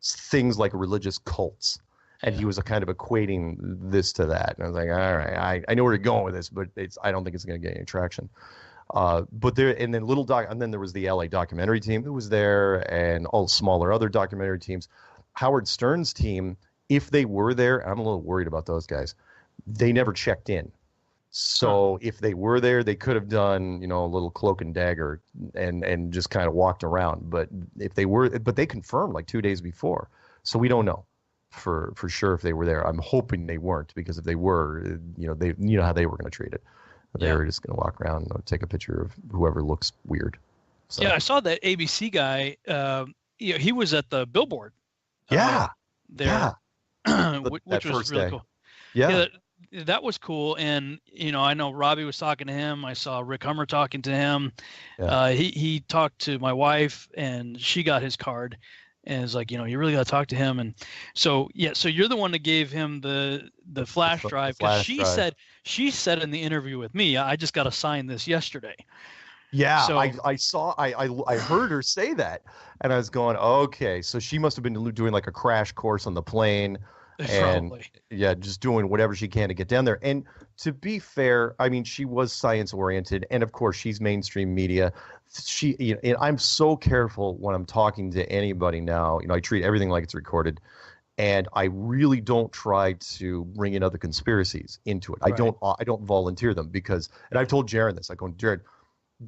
things like religious cults, and he was kind of equating this to that. And I was like, all right, I know where you're going with this, but I don't think it's going to get any traction. But there, and then there was the LA documentary team that was there, and all smaller other documentary teams. Howard Stern's team, if they were there, I'm a little worried about those guys. They never checked in. So if they were there, they could have done, a little cloak and dagger and just kind of walked around. But if they were, but they confirmed like 2 days before. So we don't know for sure if they were there. I'm hoping they weren't, because if they were, how they were going to treat it. They were just going to walk around and take a picture of whoever looks weird. So. Yeah, I saw that ABC guy. He was at the billboard. There. Yeah. which was really cool. Yeah, that was cool. And I know Robbie was talking to him. I saw Rick Hummer talking to him. Yeah. He talked to my wife, and she got his card, and it's like, you really got to talk to him. And so so you're the one that gave him the flash drive, because she said in the interview with me, I just got to sign this yesterday. Yeah, so, I heard her say that, and I was going, okay, so she must have been doing like a crash course on the plane, and just doing whatever she can to get down there. And to be fair, I mean, she was science oriented, and of course, she's mainstream media. And I'm so careful when I'm talking to anybody now. I treat everything like it's recorded, and I really don't try to bring in other conspiracies into it. Right. I don't volunteer them, because, and I've told Jared this. I go, Jared,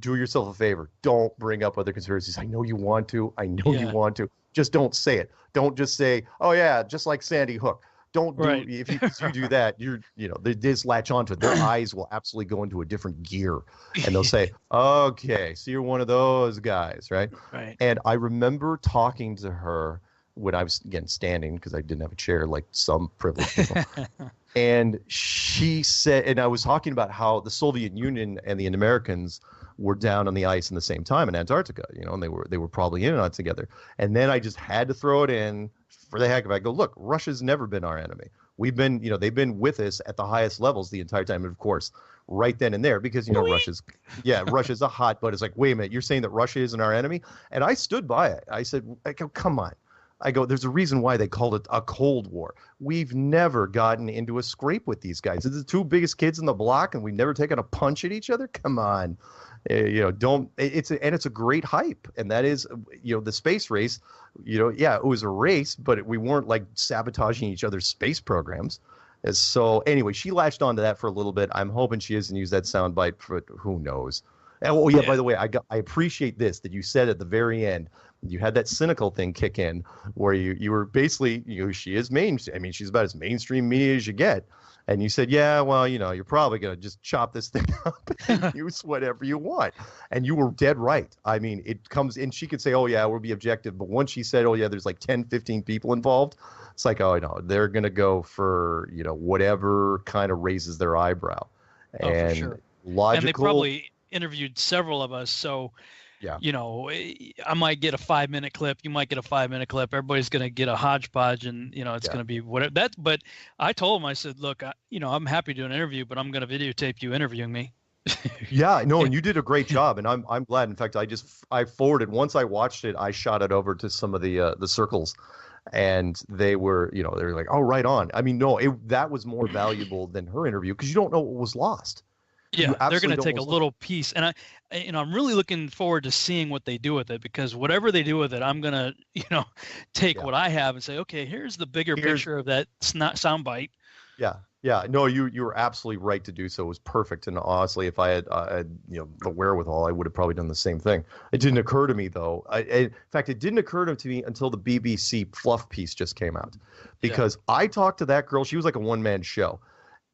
do yourself a favor. Don't bring up other conspiracies. I know you want to. You want to. Just don't say it. Don't just say, oh yeah, just like Sandy Hook. Don't do if you do that, they just latch onto it. Their eyes will absolutely go into a different gear, and they'll say, okay, so you're one of those guys, right? Right. And I remember talking to her when I was, again, standing, because I didn't have a chair like some privileged people. And she said, and I was talking about how the Soviet Union and the Americans were down on the ice in the same time in Antarctica, and they were probably in and out together. And then I just had to throw it in for the heck of it. I go, look, Russia's never been our enemy. We've been, they've been with us at the highest levels the entire time. And of course, right then and there, because, Russia's a hot, but it's like, wait a minute, you're saying that Russia isn't our enemy? And I stood by it. I said, come on. I go, there's a reason why they called it a Cold War. We've never gotten into a scrape with these guys. It's the two biggest kids in the block, and we've never taken a punch at each other. Come on. It's a great hype. And that is, the space race, it was a race, but we weren't like sabotaging each other's space programs. And so anyway, she latched onto that for a little bit. I'm hoping she doesn't use that soundbite, for who knows. Oh yeah, by the way, I appreciate this that you said at the very end. You had that cynical thing kick in where you were basically, she is I mean, she's about as mainstream media as you get. And you said, yeah, well, you're probably going to just chop this thing up and use whatever you want. And you were dead right. I mean, it comes in, she could say, oh yeah, we'll be objective. But once she said, oh yeah, there's like 10, 15 people involved, it's like, oh no, they're going to go for, whatever kind of raises their eyebrow. And for sure. Logical. And they probably interviewed several of us. So, yeah, I might get a 5-minute clip. You might get a 5-minute clip. Everybody's going to get a hodgepodge, and it's going to be whatever that. But I told him, I said, look, I'm happy to do an interview, but I'm going to videotape you interviewing me. Yeah, no, and you did a great job, and I'm glad. In fact, I forwarded, once I watched it, I shot it over to some of the circles, and they were like, oh, right on. I mean, no, that was more valuable than her interview because you don't know what was lost. Yeah, they're going to take a little piece, and I'm really looking forward to seeing what they do with it, because whatever they do with it, I'm going to take what I have and say, okay, here's the bigger picture of that soundbite. Yeah, no, you were absolutely right to do so. It was perfect, and honestly, if I had the wherewithal, I would have probably done the same thing. It didn't occur to me though. In fact, it didn't occur to me until the BBC fluff piece just came out, because I talked to that girl. She was like a one-man show.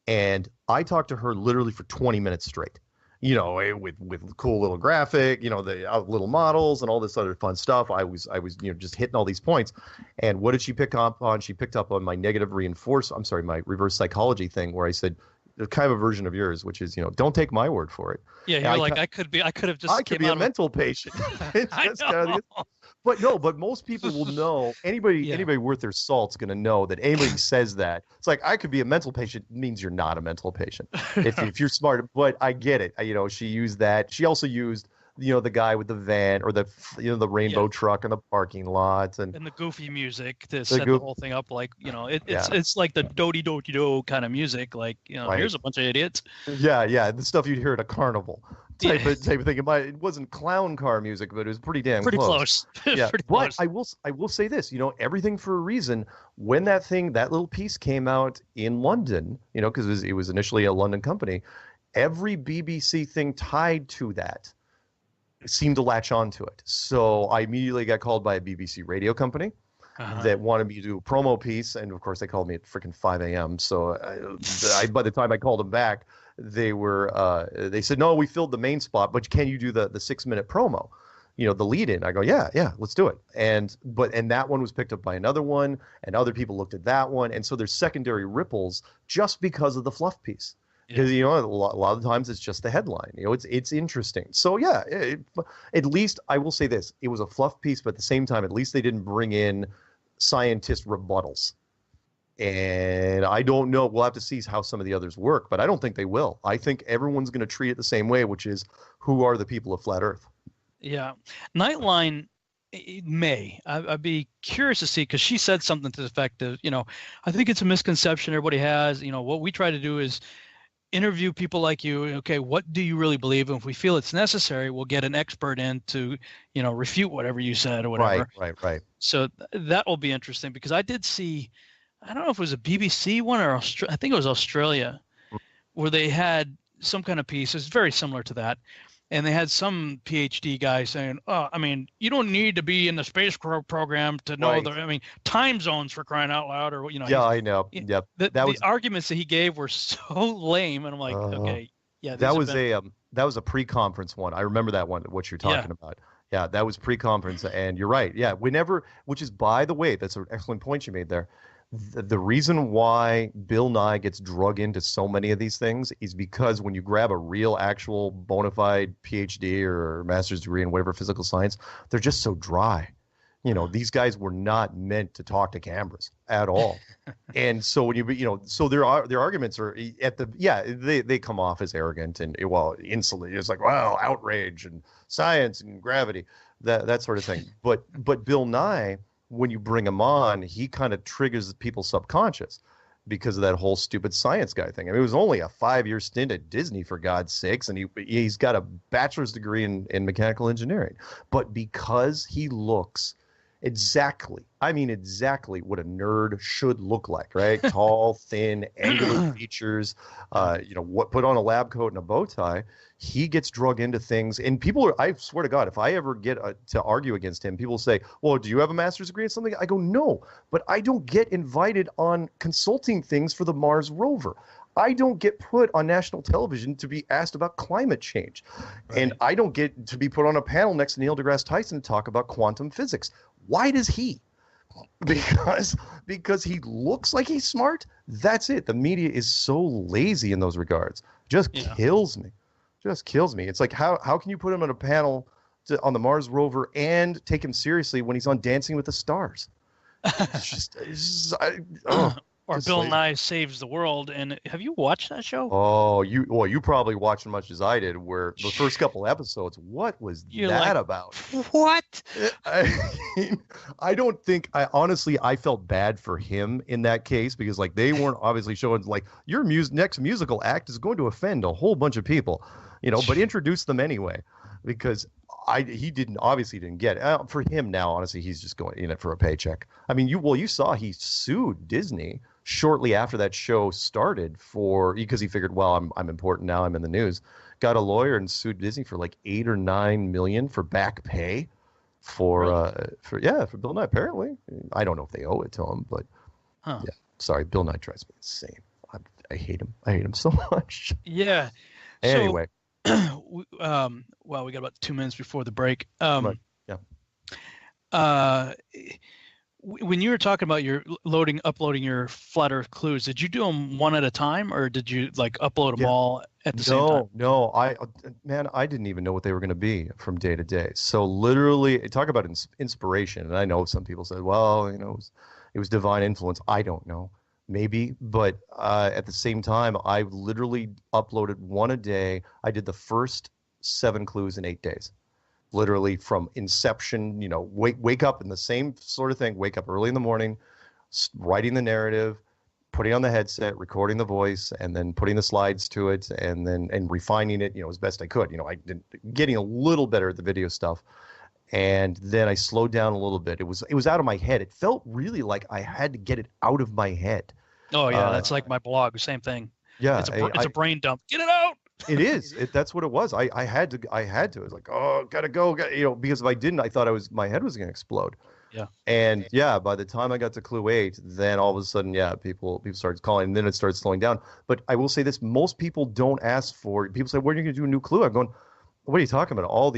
And I talked to her literally for 20 minutes straight, with cool little graphic, the little models and all this other fun stuff. I was just hitting all these points. And what did she pick up on? She picked up on my my reverse psychology thing, where I said, kind of a version of yours, which is, don't take my word for it. Yeah, I could have just. I could be a mental patient. But most people will know. Anybody worth their salt's going to know that anybody says that. It's like, I could be a mental patient means you're not a mental patient if you're smart. But I get it. She used that. She also used the guy with the van or the rainbow truck in the parking lot and the goofy music to set the whole thing up, like it's like the do kind of music, like right. Here's a bunch of idiots. Yeah, the stuff you'd hear at a carnival type of thing. It wasn't clown car music, but it was pretty close. Yeah, pretty close. I will say this, everything for a reason. When that little piece came out in London, because it was initially a London company, every BBC thing tied to that seemed to latch onto it. So I immediately got called by a BBC radio company that wanted me to do a promo piece. And of course they called me at freaking 5 a.m. So by the time I called them back, they said, no, we filled the main spot, but can you do the 6-minute promo? The lead in. I go, yeah, let's do it. And that one was picked up by another one, and other people looked at that one. And so there's secondary ripples just because of the fluff piece. Because a lot of times it's just the headline. It's interesting. So yeah, at least I will say this: it was a fluff piece, but at the same time, at least they didn't bring in scientist rebuttals. And I don't know. We'll have to see how some of the others work, but I don't think they will. I think everyone's going to treat it the same way, which is, who are the people of Flat Earth? Yeah, Nightline may. I'd be curious to see, because she said something to the effect of, I think it's a misconception everybody has. What we try to do is interview people like you. Okay, what do you really believe? And if we feel it's necessary, we'll get an expert in to, refute whatever you said or whatever. Right. So that will be interesting, because I did see, I don't know if it was a BBC one or I think it was Australia, where they had some kind of piece. It's very similar to that. And they had some PhD guy saying, "Oh, I mean, you don't need to be in the space program to know time zones, for crying out loud," or Yeah, I know. Yep. The arguments that he gave were so lame, and I'm like, okay, yeah. That was a pre-conference one. I remember that one. What you're talking about. Yeah, that was pre-conference, and you're right. Yeah, which is, by the way, that's an excellent point you made there. The reason why Bill Nye gets drug into so many of these things is because when you grab a real, actual, bona fide PhD or master's degree in whatever physical science, they're just so dry. These guys were not meant to talk to cameras at all. And so when so their arguments are they come off as arrogant and insolent. It's like, wow, outrage and science and gravity, that sort of thing. But Bill Nye, when you bring him on, he kind of triggers people's subconscious because of that whole stupid science guy thing. I mean, it was only a 5-year stint at Disney, for God's sakes, and he's got a bachelor's degree in mechanical engineering. But because he looks Exactly. I mean, exactly what a nerd should look like, right? Tall, thin, angular features, put on a lab coat and a bow tie. He gets drug into things, and I swear to God, if I ever get to argue against him, people say, well, do you have a master's degree in something? I go, no, but I don't get invited on consulting things for the Mars rover. I don't get put on national television to be asked about climate change. Right. And I don't get to be put on a panel next to Neil deGrasse Tyson to talk about quantum physics. Why does he? Because he looks like he's smart. That's it. The media is so lazy in those regards. Just kills me. Just kills me. It's like, how can you put him on a panel on the Mars rover and take him seriously when he's on Dancing with the Stars? Or Bill Nye Saves the World. And have you watched that show? Oh, you probably watched as much as I did, where the first couple episodes, what was that about? What? I don't think, I felt bad for him in that case, because like they weren't obviously showing like your next musical act is going to offend a whole bunch of people, but introduce them anyway, because he obviously didn't get it. For him now, honestly, he's just going in it for a paycheck. I mean, you saw he sued Disney shortly after that show started because he figured, well, I'm important now, I'm in the news. Got a lawyer and sued Disney for like $8 or $9 million for back pay for Bill Nye. Apparently, I don't know if they owe it to him, but yeah, sorry, Bill Nye drives me insane. I hate him. I hate him so much. Yeah. Anyway. We got about 2 minutes before the break. Right. Yeah. When you were talking about your uploading your Flat Earth clues, did you do them one at a time, or did you like upload them all at the same time? No. I didn't even know what they were going to be from day to day. So literally, talk about inspiration. And I know some people said, well, it was divine influence. I don't know. Maybe, but at the same time, I literally uploaded one a day. I did the first 7 clues in 8 days, literally from inception. Wake up in the same sort of thing. Wake up early in the morning, writing the narrative, putting on the headset, recording the voice, and then putting the slides to it, and refining it, as best I could. Getting a little better at the video stuff. And then I slowed down a little bit. It was out of my head. It felt really like I had to get it out of my head. Oh yeah, that's like my blog. Same thing. Yeah, it's a brain dump. Get it out. It is. That's what it was. I had to. It was like, oh, gotta go. Because if I didn't, I thought my head was gonna explode. Yeah. And by the time I got to clue 8, then all of a sudden, people started calling, and then it started slowing down. But I will say this: most people don't ask for. People say, "When are you gonna do a new clue?" I'm going, what are you talking about?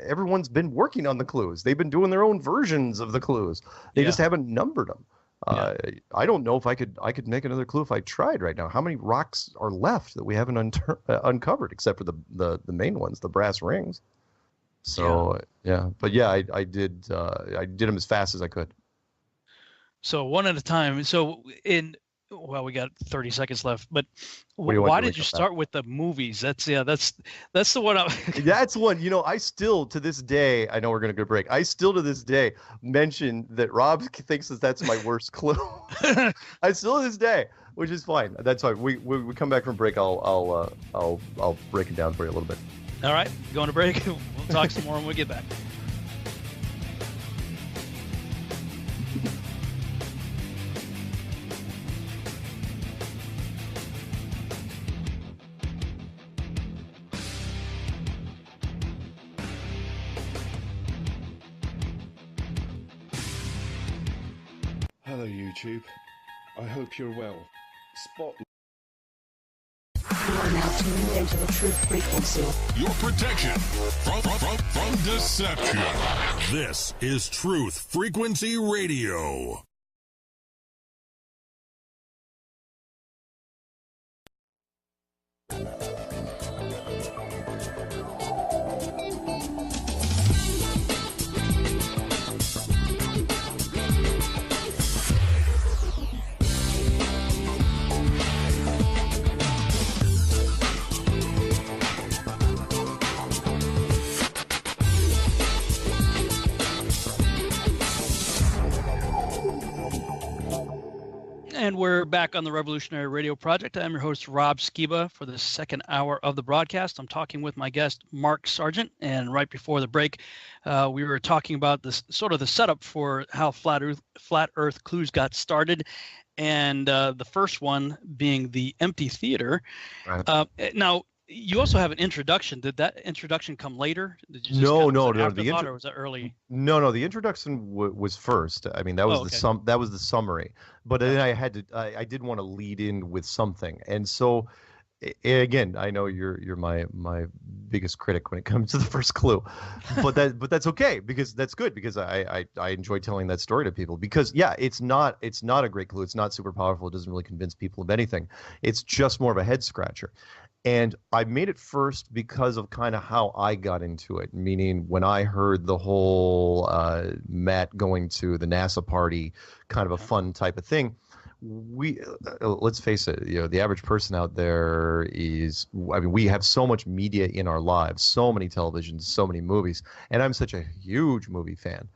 Everyone's been working on the clues. They've been doing their own versions of the clues. They just haven't numbered them. I don't know if I could make another clue if I tried right now. How many rocks are left that we haven't uncovered, except for the main ones, the brass rings? So but I did them as fast as I could. So one at a time. So we got 30 seconds left, but why did you start with the movies? That's the one. That's one. I still to this day, I know we're going to go break. I still to this day mention that Rob thinks that's my worst clue. I still to this day, which is fine. That's fine. We come back from break. I'll break it down for you a little bit. All right, going to break. We'll talk some more when we get back. Hello, YouTube. I hope you're well. You are now tuned into the truth frequency. Your protection from deception. This is Truth Frequency Radio. And we're back on the Revolutionary Radio Project. I'm your host, Rob Skiba, for the second hour of the broadcast. I'm talking with my guest, Mark Sargent. And right before the break, we were talking about this sort of the setup for how Flat Earth Clues got started. And the first one being the empty theater. Right. Now, you also have an introduction. Did that introduction come later? Did you No. or was that early? No. The introduction was first. I mean, that was that was the summary. But then I did want to lead in with something, and so again, I know you're my biggest critic when it comes to the first clue, but that's okay, because that's good, because I enjoy telling that story to people, because it's not a great clue. It's not super powerful. It doesn't really convince people of anything. It's just more of a head scratcher. And I made it first because of kind of how I got into it, meaning when I heard the whole Matt going to the NASA party, kind of a fun type of thing. We let's face it, the average person out there we have so much media in our lives, so many televisions, so many movies, and I'm such a huge movie fan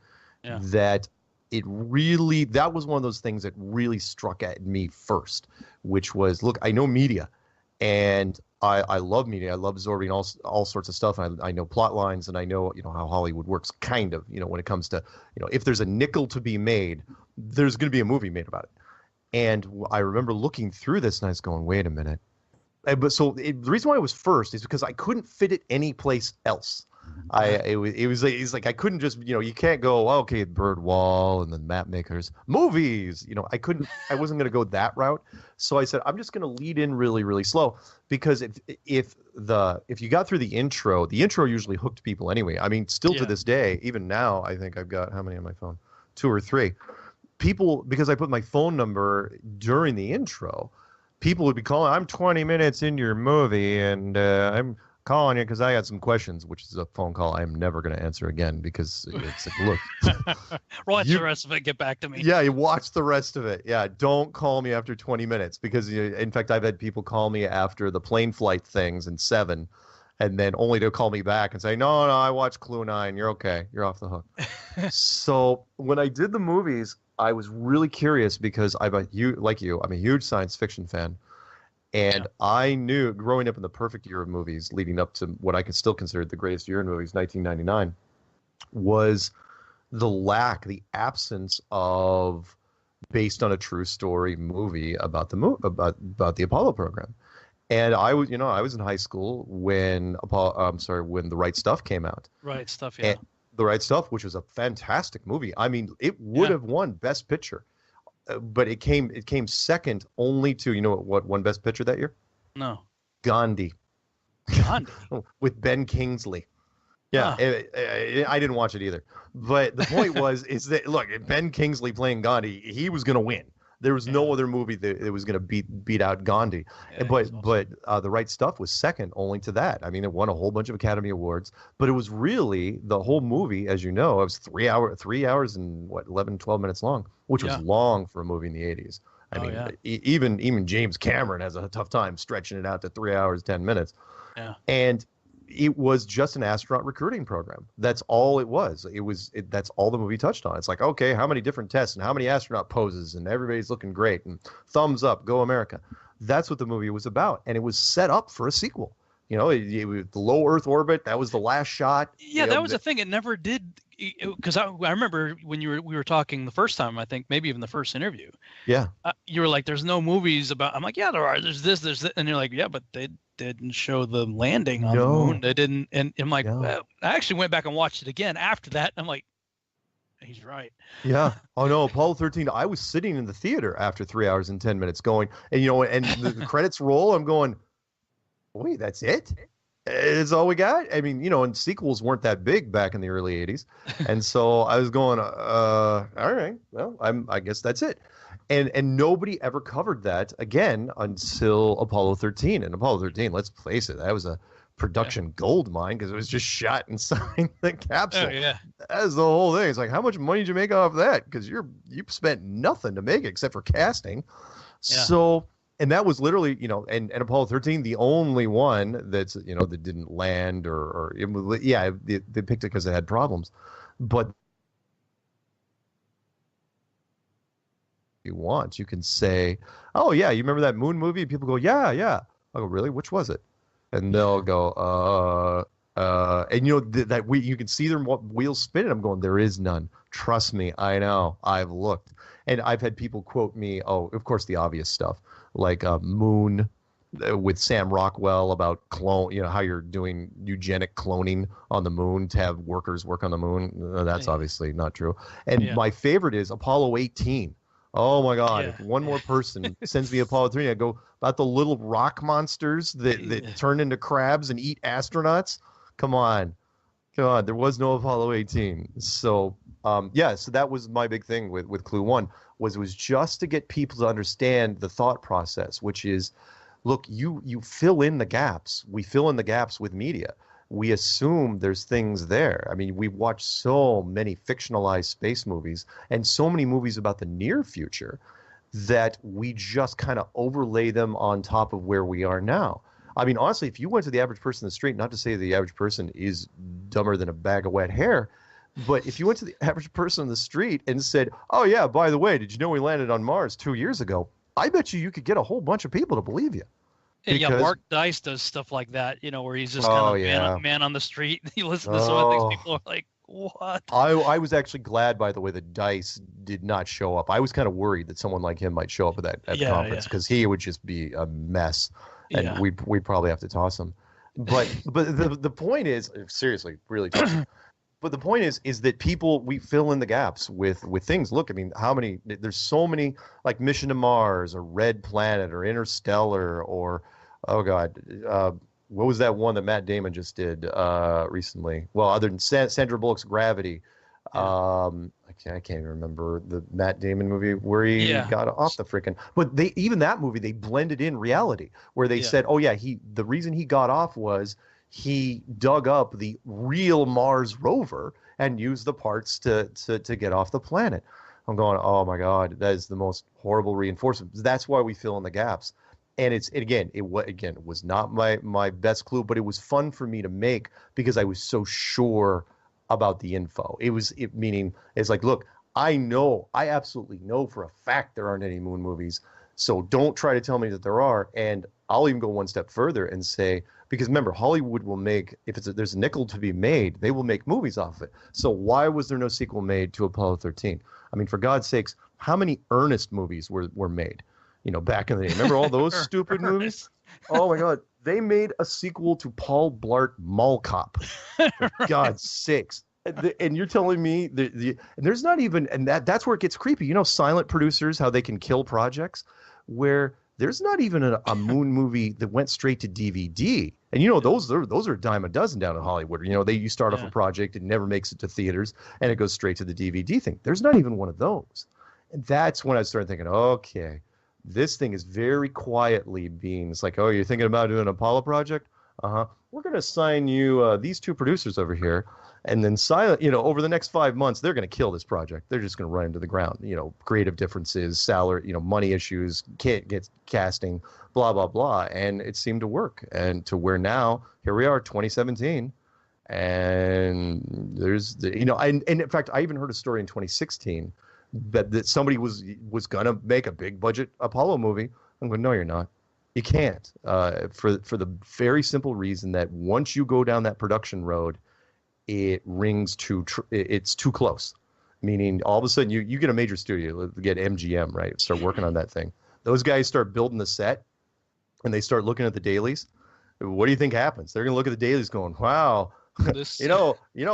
that that was one of those things that really struck at me first, which was, look, I know media, and I love media. I love absorbing all sorts of stuff. I know plot lines, and I know how Hollywood works, kind of, when it comes to, if there's a nickel to be made, there's going to be a movie made about it. And I remember looking through this, and I was going, wait a minute. The reason why it was first is because I couldn't fit it anyplace else. It's like I couldn't just, you can't go, okay, Bird Wall and the map makers, movies. I wasn't going to go that route. So I said, I'm just going to lead in really, really slow, because if you got through the intro usually hooked people anyway. I mean, still to this day, even now, I think I've got, how many on my phone? 2 or 3. People, because I put my phone number during the intro, people would be calling, I'm 20 minutes into your movie, and I'm calling you because I got some questions, which is a phone call I am never going to answer again, because it's like, look. Watch the rest of it, get back to me. Yeah, you watch the rest of it. Yeah, don't call me after 20 minutes, because, in fact, I've had people call me after the plane flight things in 7, and then only to call me back and say, no, I watched Clue 9. You're okay. You're off the hook. So when I did the movies, I was really curious, because I'm a huge science fiction fan. And I knew, growing up in the perfect year of movies, leading up to what I could still consider the greatest year in movies, 1999, was the absence of based on a true story movie about the Apollo program. And I was in high school when when The Right Stuff came out. Right Stuff, yeah. And The Right Stuff, which was a fantastic movie. I mean, it would have won Best Picture. But it came second only to, what won Best Picture that year? No. Gandhi. With Ben Kingsley. Yeah, I didn't watch it either. But the point is that, look, Ben Kingsley playing Gandhi, he was going to win. There was no other movie that was going to beat out Gandhi. Yeah, but The Right Stuff was second only to that. I mean, it won a whole bunch of Academy Awards, but it was really, the whole movie, as you know, it was 3 hours and 11, 12 minutes long, which was long for a movie in the 80s. I mean, even James Cameron has a tough time stretching it out to 3 hours, 10 minutes. Yeah. And it was just an astronaut recruiting program. That's all it was. That's all the movie touched on. It's like, okay, how many different tests and how many astronaut poses, and everybody's looking great, and thumbs up, go America. That's what the movie was about, and it was set up for a sequel. The low Earth orbit, that was the last shot. Yeah, that was the thing. It never did, because I remember when we were talking the first time, I think maybe even the first interview. Yeah. You were like, there's no movies about. I'm like, yeah, there are. There's this, there's that. And you're like, yeah, but they didn't show the landing on the moon. They didn't. And I'm like, well, I actually went back and watched it again after that. I'm like, he's right. Yeah. Oh no, Apollo 13. I was sitting in the theater after 3 hours and 10 minutes going, and and the credits roll. I'm going, wait, that's it? It's all we got? I mean, and sequels weren't that big back in the early 80s. And so I was going, all right, well, I guess that's it. And nobody ever covered that again until Apollo 13. And Apollo 13, let's face it, that was a production gold mine, because it was just shot inside the capsule. That's the whole thing. It's like, how much money did you make off that? Because you spent nothing to make it except for casting. So... And that was literally, and Apollo 13, the only one that's, that didn't land they picked it because it had problems. But you want. You can say, "Oh yeah, you remember that Moon movie?" And people go, "Yeah, yeah." I go, "Really? Which was it?" And they'll go, and you can see their wheels spinning. I'm going, "There is none. Trust me, I know. I've looked." And I've had people quote me, oh, of course, the obvious stuff, like Moon with Sam Rockwell about how you're doing eugenic cloning on the moon to have workers work on the moon. That's obviously not true. And my favorite is Apollo 18. Oh my God! If one more person sends me Apollo 13, I go about the little rock monsters that turn into crabs and eat astronauts. Come on. There was no Apollo 18. So so that was my big thing with Clue 1 was just to get people to understand the thought process, which is, look, you fill in the gaps. We fill in the gaps with media. We assume there's things there. I mean, we've watched so many fictionalized space movies and so many movies about the near future that we just kind of overlay them on top of where we are now. I mean, honestly, if you went to the average person in the street, not to say the average person is dumber than a bag of wet hair, but if you went to the average person on the street and said, "Oh yeah, by the way, did you know we landed on Mars 2 years ago?" I bet you could get a whole bunch of people to believe you. Yeah, Mark Dice does stuff like that, where he's just kind of man on the street. He listens to some of the things people are like, what? I was actually glad, by the way, that Dice did not show up. I was kind of worried that someone like him might show up at the conference because he would just be a mess, and we'd probably have to toss him. But the point is, seriously, really tough. But the point is that we fill in the gaps with things. Look, I mean, there's so many, like Mission to Mars or Red Planet or Interstellar or, oh God, what was that one that Matt Damon just did recently? Well, other than Sandra Bullock's Gravity. I can't even remember the Matt Damon movie where he got off the frickin'. But even that movie, they blended in reality where they said, oh yeah, the reason he got off was he dug up the real Mars rover and used the parts to get off the planet. I'm going, oh my God, that is the most horrible reinforcement. That's why we fill in the gaps. And it was not my best clue, but it was fun for me to make because I was so sure about the info. Meaning it's like, look, I absolutely know for a fact there aren't any moon movies. So don't try to tell me that there are. And I'll even go one step further and say, because remember, Hollywood will make, there's a nickel to be made, they will make movies off of it. So why was there no sequel made to Apollo 13? I mean, for God's sakes, how many Ernest movies were made? Back in the day. Remember all those stupid movies? Oh my God. They made a sequel to Paul Blart Mall Cop. For God's sakes. And you're telling me and there's not even, and that's where it gets creepy. Silent producers, how they can kill projects, where there's not even a moon movie that went straight to DVD. And those are a dime a dozen down in Hollywood. You start off a project, it never makes it to theaters, and it goes straight to the DVD thing. There's not even one of those. And that's when I started thinking, okay, this thing is very quietly being, it's like, oh, you're thinking about doing an Apollo project? Uh-huh. We're going to assign you these two producers over here. And then over the next 5 months, they're going to kill this project. They're just going to run into the ground. Creative differences, salary, money issues, can't get casting, blah, blah, blah. And it seemed to work. And to where now, here we are, 2017. And there's, and in fact, I even heard a story in 2016 that somebody was going to make a big budget Apollo movie. I'm going, no, you're not. You can't. For the very simple reason that once you go down that production road, it rings it's too close. Meaning all of a sudden you get a major studio, get MGM, right? Start working on that thing. Those guys start building the set and they start looking at the dailies. What do you think happens? They're going to look at the dailies going, wow,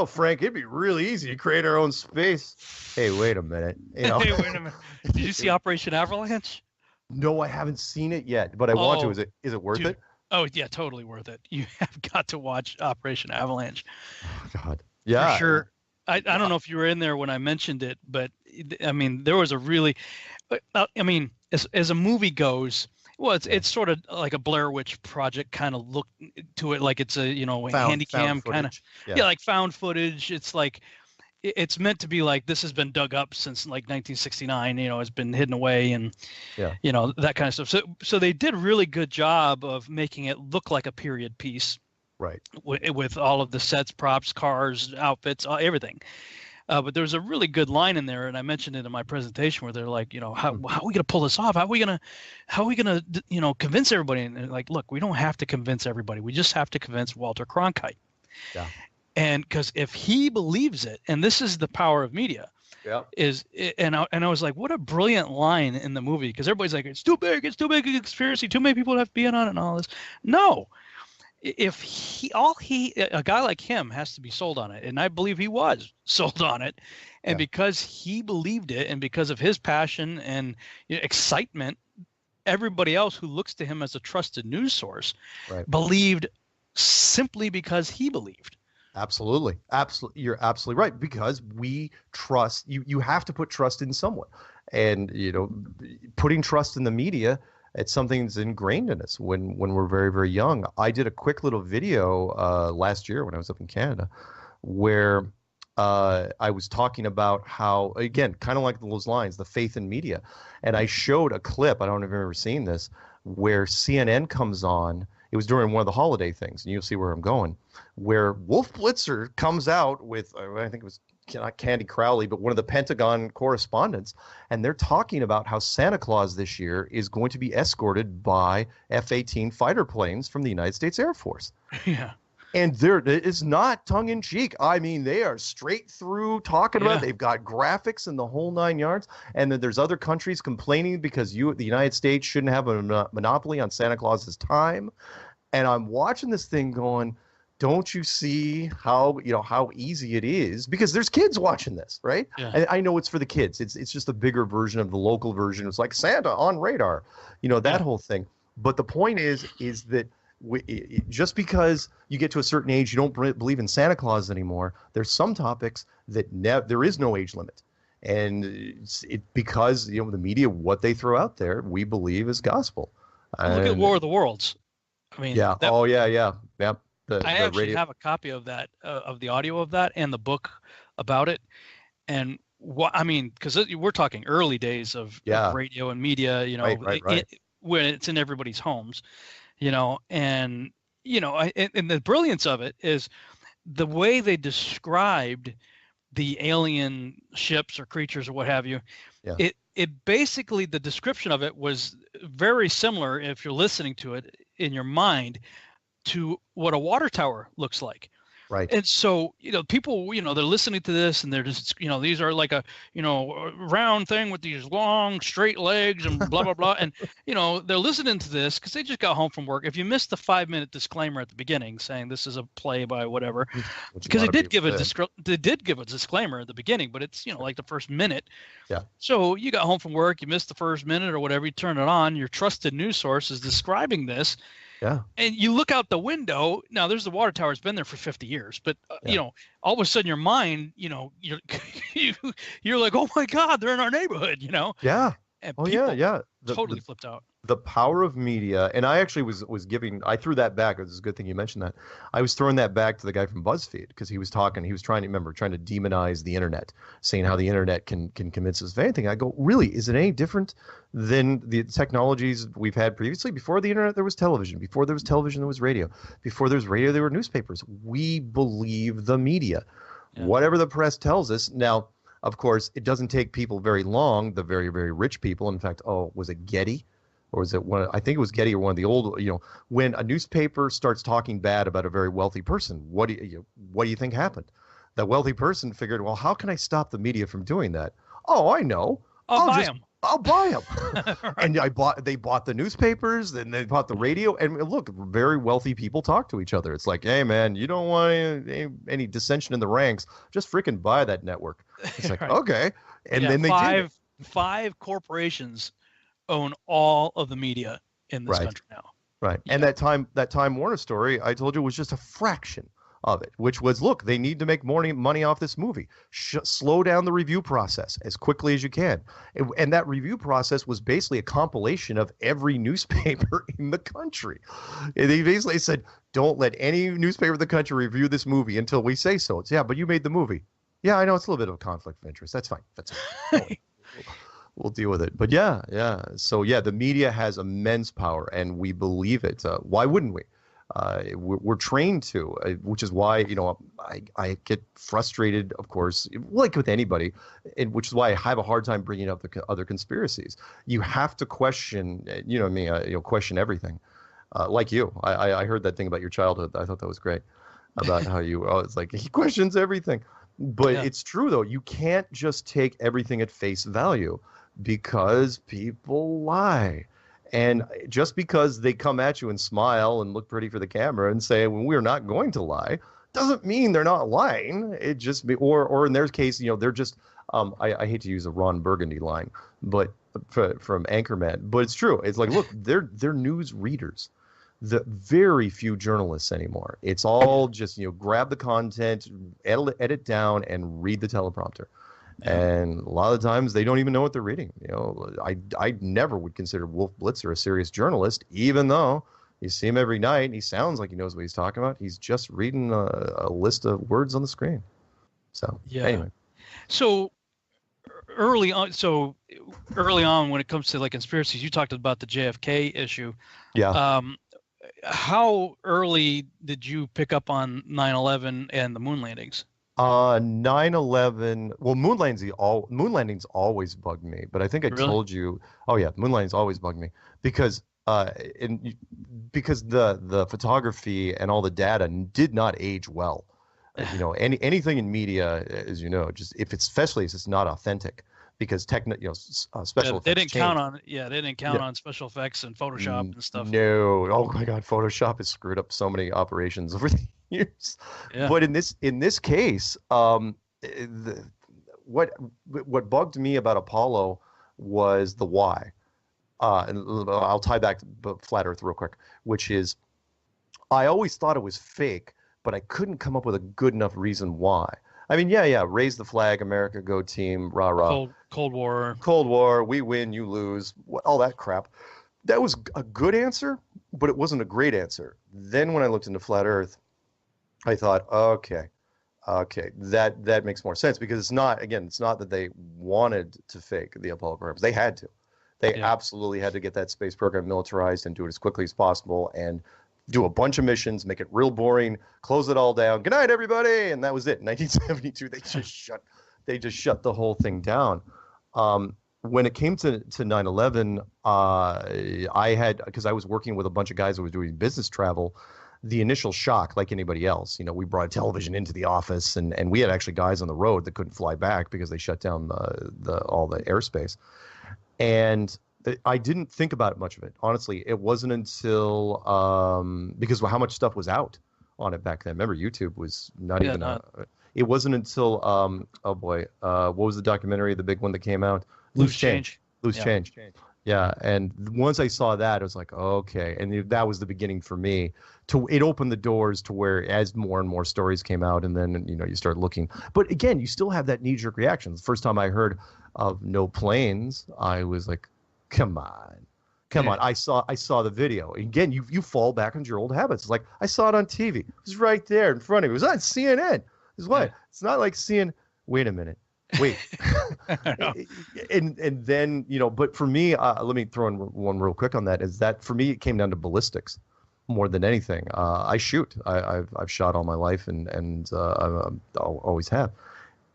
Frank, it'd be really easy to create our own space. Hey, wait a minute. Hey, wait a minute. Did you see Operation Avalanche? No, I haven't seen it yet, but I want to. Is it worth it? Oh, yeah, totally worth it. You have got to watch Operation Avalanche. Oh, God. Yeah. For sure. I don't know if you were in there when I mentioned it, but, I mean, there was a really – as a movie goes, well, it's sort of like a Blair Witch Project kind of look to it, like it's a, handycam kind of – like found footage. It's like – it's meant to be like this has been dug up since like 1969, it's been hidden away and, that kind of stuff. So they did a really good job of making it look like a period piece. Right. With all of the sets, props, cars, outfits, everything. But there's a really good line in there, and I mentioned it in my presentation where they're like, how are we going to pull this off? How are we going to, convince everybody? And they're like, look, we don't have to convince everybody. We just have to convince Walter Cronkite. Yeah. And because if he believes it, and this is the power of media, and I was like, what a brilliant line in the movie, because everybody's like, it's too big a conspiracy, too many people have to be in on it and all this. No. If a guy like him has to be sold on it, and I believe he was sold on it, and because he believed it, and because of his passion and excitement, everybody else who looks to him as a trusted news source believed simply because he believed. Absolutely. You're absolutely right, because we trust you. You have to put trust in someone, and putting trust in the media. It's something that's ingrained in us when we're very, very young. I did a quick little video last year when I was up in Canada where I was talking about how, again, kind of like those lines, the faith in media. And I showed a clip, I don't know if you've ever seen this, where CNN comes on. It was during one of the holiday things, and you'll see where I'm going, where Wolf Blitzer comes out with, I think it was not Candy Crowley, but one of the Pentagon correspondents, and they're talking about how Santa Claus this year is going to be escorted by F-18 fighter planes from the United States Air Force. Yeah. And it's not tongue-in-cheek. I mean, they are straight through talking about it. They've got graphics in the whole 9 yards. And then there's other countries complaining because the United States shouldn't have a monopoly on Santa Claus's time. And I'm watching this thing going, don't you see how easy it is? Because there's kids watching this, right? Yeah. And I know it's for the kids. It's just a bigger version of the local version. It's like Santa on radar, that whole thing. But the point is that just because you get to a certain age, you don't believe in Santa Claus anymore. There's some topics that there is no age limit. And because the media, what they throw out there, we believe is gospel. Look at War of the Worlds. I mean, yeah. Yeah. I actually have a copy of that, of the audio of that, and the book about it. And because we're talking early days of radio and media, right. When it's in everybody's homes, and the brilliance of it is the way they described the alien ships or creatures or what have you. Yeah. It basically, the description of it was very similar, if you're listening to it in your mind, to what a water tower looks like. Right. And so, people, they're listening to this and they're just, these are like a round thing with these long straight legs and blah, blah, blah. And, they're listening to this because they just got home from work. If you missed the 5-minute disclaimer at the beginning saying this is a play by whatever, because they did give a disclaimer at the beginning, but it's, like the first minute. Yeah. So you got home from work, you missed the first minute or whatever, you turn it on, your trusted news source is describing this. Yeah. And you look out the window. Now, there's the water tower. It's been there for 50 years. But, all of a sudden your mind, you're like, oh, my God, they're in our neighborhood, Yeah. And totally flipped out. The power of media. And I actually was giving – I threw that back. It's a good thing you mentioned that. I was throwing that back to the guy from BuzzFeed because he was trying to demonize the internet, saying how the internet can convince us of anything. I go, really, is it any different than the technologies we've had previously? Before the internet, there was television. Before there was television, there was radio. Before there was radio, there were newspapers. We believe the media. Yeah. Whatever the press tells us. Now, of course, it doesn't take people very long, the very, very rich people. In fact, was it Getty? Or was it one? I think it was Getty or one of the old. When a newspaper starts talking bad about a very wealthy person, what do you think happened? That wealthy person figured, well, how can I stop the media from doing that? Oh, I know. I'll buy them. I'll buy them. Right. And they bought the newspapers, then they bought the radio. And look, very wealthy people talk to each other. It's like, hey, man, you don't want any dissension in the ranks. Just freaking buy that network. It's like, right. Okay. And then they did. 5 corporations own all of the media in this country now. Right. Yeah. And that Time Warner story I told you was just a fraction of it, which was, look, they need to make more money off this movie. Slow down the review process as quickly as you can. And that review process was basically a compilation of every newspaper in the country. And they basically said, don't let any newspaper in the country review this movie until we say so. It's, but you made the movie. Yeah, I know it's a little bit of a conflict of interest. That's fine. We'll deal with it. But yeah. So the media has immense power, and we believe it. Why wouldn't we? We're trained to, which is why, I get frustrated, of course, like with anybody, and which is why I have a hard time bringing up the other conspiracies. You have to question, question everything. Like you, I heard that thing about your childhood. I thought that was great about how it's like he questions everything. But it's true, though. You can't just take everything at face value because people lie. And just because they come at you and smile and look pretty for the camera and say, well, we're not going to lie, doesn't mean they're not lying. It just or in their case, they're just I hate to use a Ron Burgundy line, but from Anchorman, but it's true. It's like, look, they're news readers. The very few journalists anymore. It's all just, grab the content, edit down, and read the teleprompter. And a lot of the times they don't even know what they're reading. I never would consider Wolf Blitzer a serious journalist, even though you see him every night and he sounds like he knows what he's talking about. He's just reading a list of words on the screen. So anyway. So early on, when it comes to like conspiracies, you talked about the JFK issue. Yeah. How early did you pick up on 9/11 and the moon landings? 9/11. Well, moon landings always bugged me, but I think I told you. Oh yeah, moon landings always bugged me because because the photography and all the data did not age well. Anything in media, as you know, just especially if it's not authentic. Because special effects they didn't count on special effects and Photoshop and stuff. No, oh my God, Photoshop has screwed up so many operations over the years. Yeah. But in this case, what bugged me about Apollo was the why. And I'll tie back to Flat Earth real quick, which is I always thought it was fake, but I couldn't come up with a good enough reason why. I mean, raise the flag, America, go team, rah, rah. Cold War. Cold War, we win, you lose, all that crap. That was a good answer, but it wasn't a great answer. Then when I looked into Flat Earth, I thought, okay, that makes more sense because it's not that they wanted to fake the Apollo programs. They had to. They absolutely had to get that space program militarized and do it as quickly as possible and do a bunch of missions, make it real boring, close it all down. Good night, everybody, and that was it. In 1972, they just shut the whole thing down. When it came to 9/11, I had, because I was working with a bunch of guys who were doing business travel, the initial shock, like anybody else, we brought a television into the office, and we had actually guys on the road that couldn't fly back because they shut down all the airspace, and I didn't think about much of it. Honestly, it wasn't until because how much stuff was out on it back then. Remember, YouTube was not even. It wasn't until what was the documentary, the big one that came out? Loose Change. Loose Change. Yeah, and once I saw that, I was like, okay, and that was the beginning for me. It opened the doors to where, as more and more stories came out, and then you start looking. But again, you still have that knee-jerk reaction. The first time I heard of no planes, I was like, come on. I saw the video. Again, you fall back into your old habits. It's like, I saw it on TV. It was right there in front of me. It was on CNN. It's what? Yeah. It's not like seeing, wait a minute. Wait. and then, but for me, let me throw in one real quick on that, is that for me, it came down to ballistics more than anything. I shoot. I've shot all my life and I'll always have.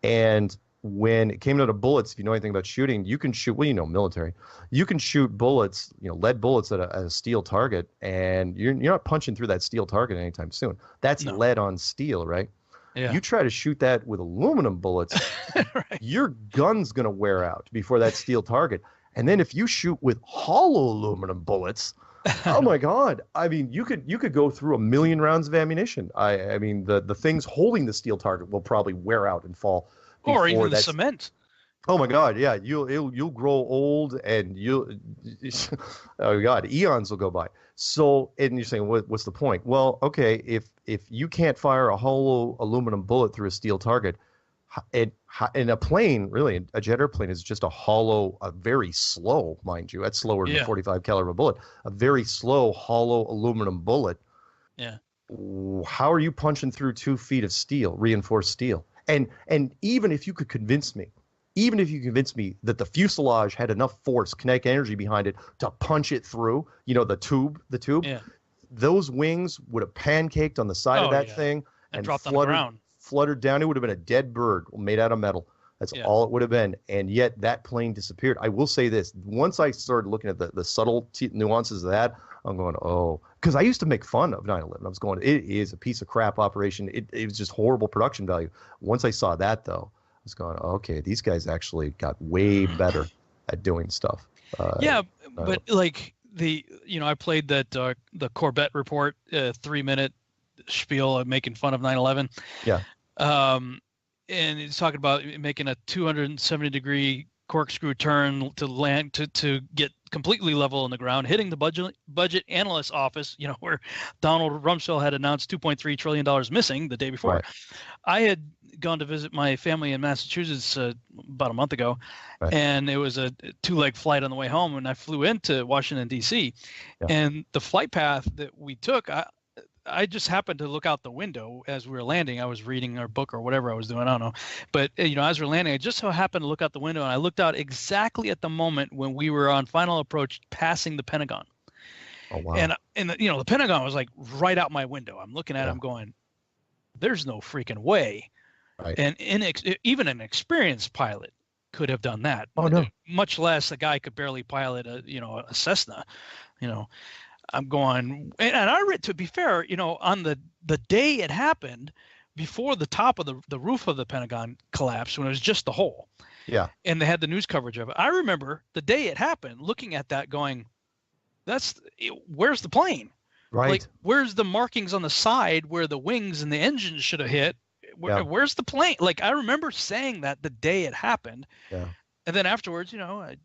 And when it came down to bullets, if you know anything about shooting, you can shoot, military, you can shoot bullets, lead bullets at a steel target, and you're not punching through that steel target anytime soon. That's lead on steel, right? Yeah. You try to shoot that with aluminum bullets, right. Your gun's going to wear out before that steel target. And then if you shoot with hollow aluminum bullets, oh my God. I mean, you could go through 1 million rounds of ammunition. I mean, the things holding the steel target will probably wear out and fall. Or even the cement. Oh my God, yeah, you'll grow old, and oh God, eons will go by. So, and you're saying, what's the point? Well, okay, if you can't fire a hollow aluminum bullet through a steel target, in a plane, really, a jet airplane is just a very slow, mind you, that's slower than a 45 caliber bullet, a very slow hollow aluminum bullet. Yeah. How are you punching through 2 feet of steel, reinforced steel? And even if you could convince me that the fuselage had enough force, kinetic energy behind it to punch it through, the tube, those wings would have pancaked on the side of that thing and dropped on the ground. Fluttered down. It would have been a dead bird made out of metal. That's all it would have been. And yet that plane disappeared. I will say this. Once I started looking at the subtle nuances of that, I'm going, oh, because I used to make fun of 9/11. I was going, it is a piece of crap operation. It was just horrible production value. Once I saw that, though, I was going, okay, these guys actually got way better at doing stuff. But like I played that the Corbett report, 3-minute spiel of making fun of 9/11. Yeah. And it's talking about making a 270-degree corkscrew turn to land to get completely level on the ground, hitting the budget analyst's office, where Donald Rumsfeld had announced $2.3 trillion missing the day before. Right. I had gone to visit my family in Massachusetts about a month ago, and it was a 2-leg flight on the way home, and I flew into Washington, D.C. And the flight path that we took, I just happened to look out the window as we were landing. I was reading our book or whatever I was doing. I don't know. But, as we're landing, I just so happened to look out the window, and I looked out exactly at the moment when we were on final approach passing the Pentagon. Oh, wow. And the Pentagon was like right out my window. I'm looking at it, I'm going, there's no freaking way. Right. And even an experienced pilot could have done that. Oh, no. Much less a guy could barely pilot a Cessna, I'm going, and I read, to be fair, on the day it happened, before the top of the roof of the Pentagon collapsed, when it was just the hole. Yeah. And they had the news coverage of it. I remember the day it happened, looking at that, going, where's the plane? Right. Like, where's the markings on the side where the wings and the engines should have hit? Where's the plane? Like, I remember saying that the day it happened. Yeah. And then afterwards, I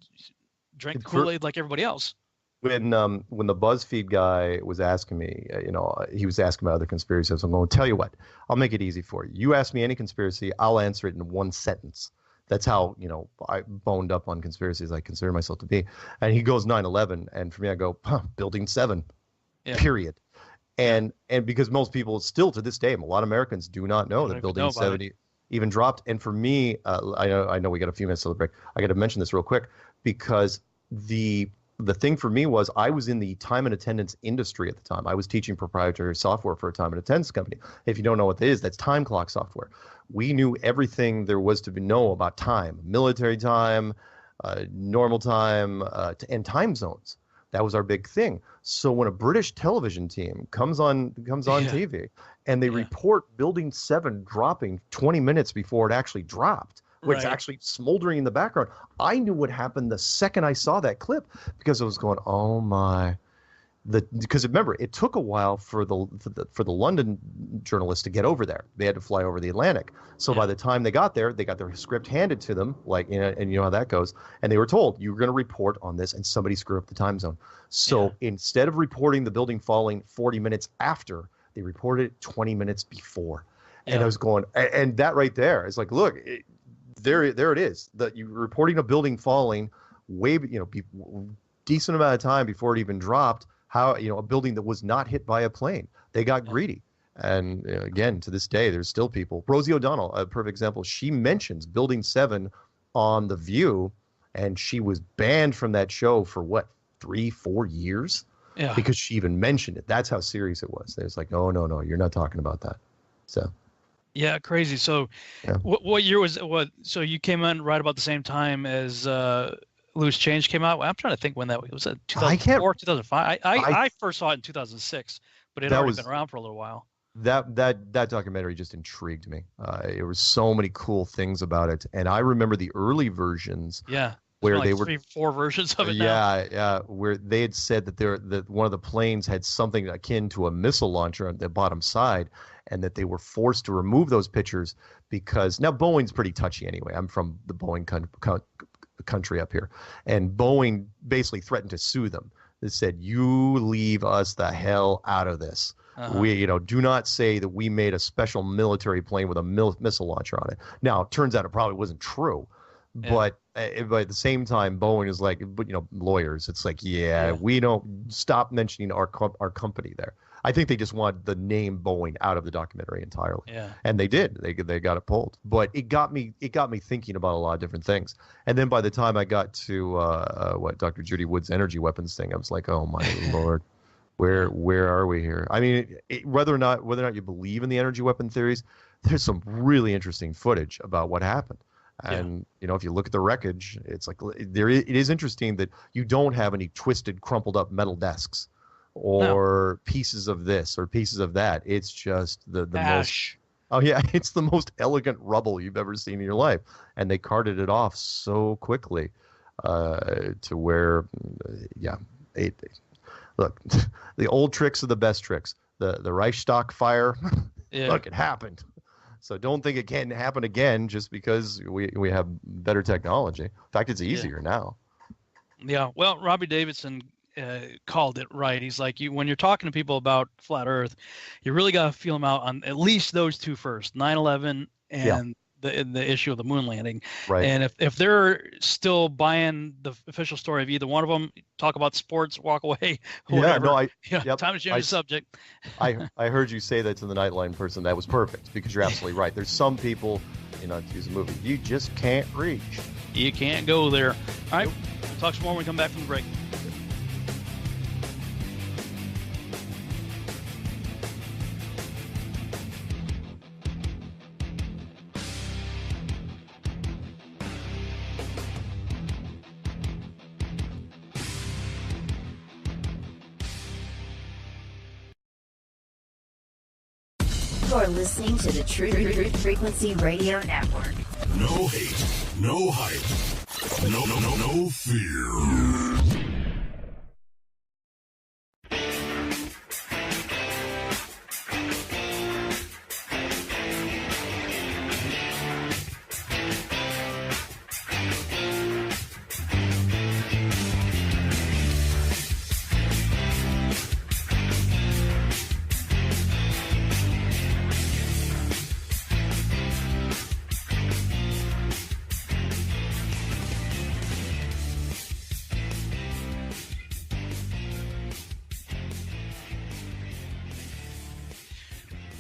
drank the Kool-Aid like everybody else. When the BuzzFeed guy was asking me, he was asking about other conspiracies. I'm going to tell you what, I'll make it easy for you. You ask me any conspiracy, I'll answer it in one sentence. That's how, I boned up on conspiracies I consider myself to be. And he goes 9/11, and for me, I go, Building 7, period. And because most people still to this day, a lot of Americans do not know that Building 7 even dropped. And for me, I know we got a few minutes to the break. I got to mention this real quick because the thing for me was I was in the time and attendance industry at the time. I was teaching proprietary software for a time and attendance company. If you don't know what that is, that's time clock software. We knew everything there was to know about time, military time, normal time, and time zones. That was our big thing. So when a British television team comes on TV and they report Building 7 dropping 20 minutes before it actually dropped, where it's actually smoldering in the background, I knew what happened the second I saw that clip because I was going, oh my. Because remember, it took a while for the London journalists to get over there. They had to fly over the Atlantic. So by the time they got there, they got their script handed to them, and you know how that goes. And they were told, you're going to report on this, and somebody screwed up the time zone. So instead of reporting the building falling 40 minutes after, they reported it 20 minutes before. And I was going, and that right there is like, look, there it is. You're reporting a building falling decent amount of time before it even dropped. How a building that was not hit by a plane. They got greedy, and again to this day, there's still people. Rosie O'Donnell, a perfect example. She mentions Building 7 on The View, and she was banned from that show for 3-4 years, because she even mentioned it. That's how serious it was. They was like, no, you're not talking about that. So. Yeah, crazy. So, what year was what? So you came in right about the same time as Loose Change came out. I'm trying to think when that was. It 2004, 2005? I first saw it in 2006, but it had already been around for a little while. That documentary just intrigued me. There were so many cool things about it, and I remember the early versions. Yeah. Where they were 3-4 versions of it now. Yeah, where they had said that one of the planes had something akin to a missile launcher on the bottom side, and that they were forced to remove those pictures because now Boeing's pretty touchy anyway. I'm from the Boeing country up here, and Boeing basically threatened to sue them. They said, "You leave us the hell out of this. We, do not say that we made a special military plane with a missile launcher on it." Now, it turns out it probably wasn't true. But at the same time, Boeing is like, lawyers. It's like, we don't stop mentioning our company there. I think they just want the name Boeing out of the documentary entirely. Yeah. And they did. They got it pulled. But it got me thinking about a lot of different things. And then by the time I got to Dr. Judy Wood's energy weapons thing, I was like, oh my Lord. Where are we here? I mean, whether or not you believe in the energy weapon theories, there's some really interesting footage about what happened. And if you look at the wreckage, it's like it is interesting that you don't have any twisted, crumpled up metal desks or pieces of this or pieces of that. It's just the ash. Oh yeah, it's the most elegant rubble you've ever seen in your life, and they carted it off so quickly to where, look, the old tricks are the best tricks. The Reichstag fire, look, it happened. So don't think it can't happen again just because we have better technology. In fact, it's easier now. Yeah. Well, Robbie Davidson called it right. He's like, when you're talking to people about flat Earth, you really got to feel them out on at least those two first, 9/11 and the issue of the moon landing. Right. And if they're still buying the official story of either one of them, talk about sports, walk away. Whatever. Time to change the subject. I heard you say that to the Nightline person. That was perfect because you're absolutely right. There's some people, to use a movie, you just can't reach. You can't go there. All right. We'll talk some more when we come back from the break. You're listening to the Truth Frequency Radio Network. No hate, no hype, no fear.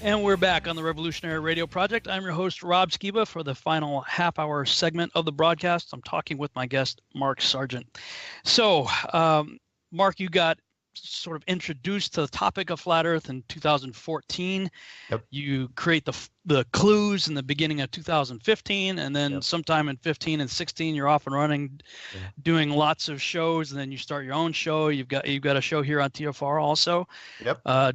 And we're back on the Revolutionary Radio Project. I'm your host, Rob Skiba, for the final half-hour segment of the broadcast. I'm talking with my guest, Mark Sargent. So, Mark, you got sort of introduced to the topic of flat Earth in 2014. Yep. You create the clues in the beginning of 2015, and then sometime in 15 and 16, you're off and running, doing lots of shows, and then you start your own show. You've got a show here on TFR also,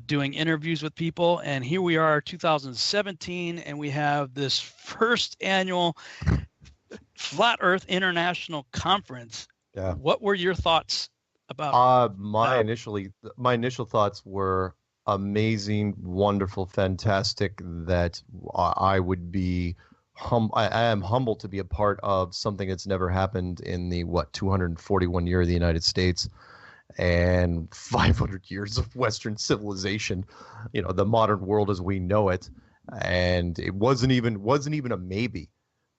doing interviews with people. And here we are, 2017, and we have this first annual Flat Earth International Conference. Yeah. What were your thoughts about my initial thoughts were amazing, wonderful, fantastic, that I would be I am humbled to be a part of something that's never happened in the 241 year of the United States and 500 years of Western civilization, the modern world as we know it. And it wasn't even a maybe.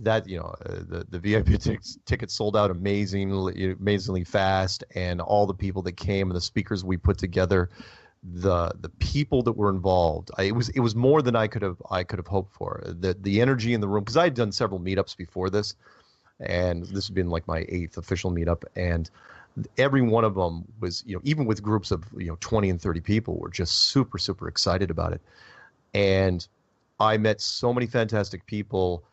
That the VIP tickets sold out amazingly fast, and all the people that came and the speakers we put together, the people that were involved, it was more than I could have hoped for. The energy in the room, because I had done several meetups before this, and this has been like my 8th official meetup, and every one of them was even with groups of 20 and 30 people were just super excited about it, and I met so many fantastic people.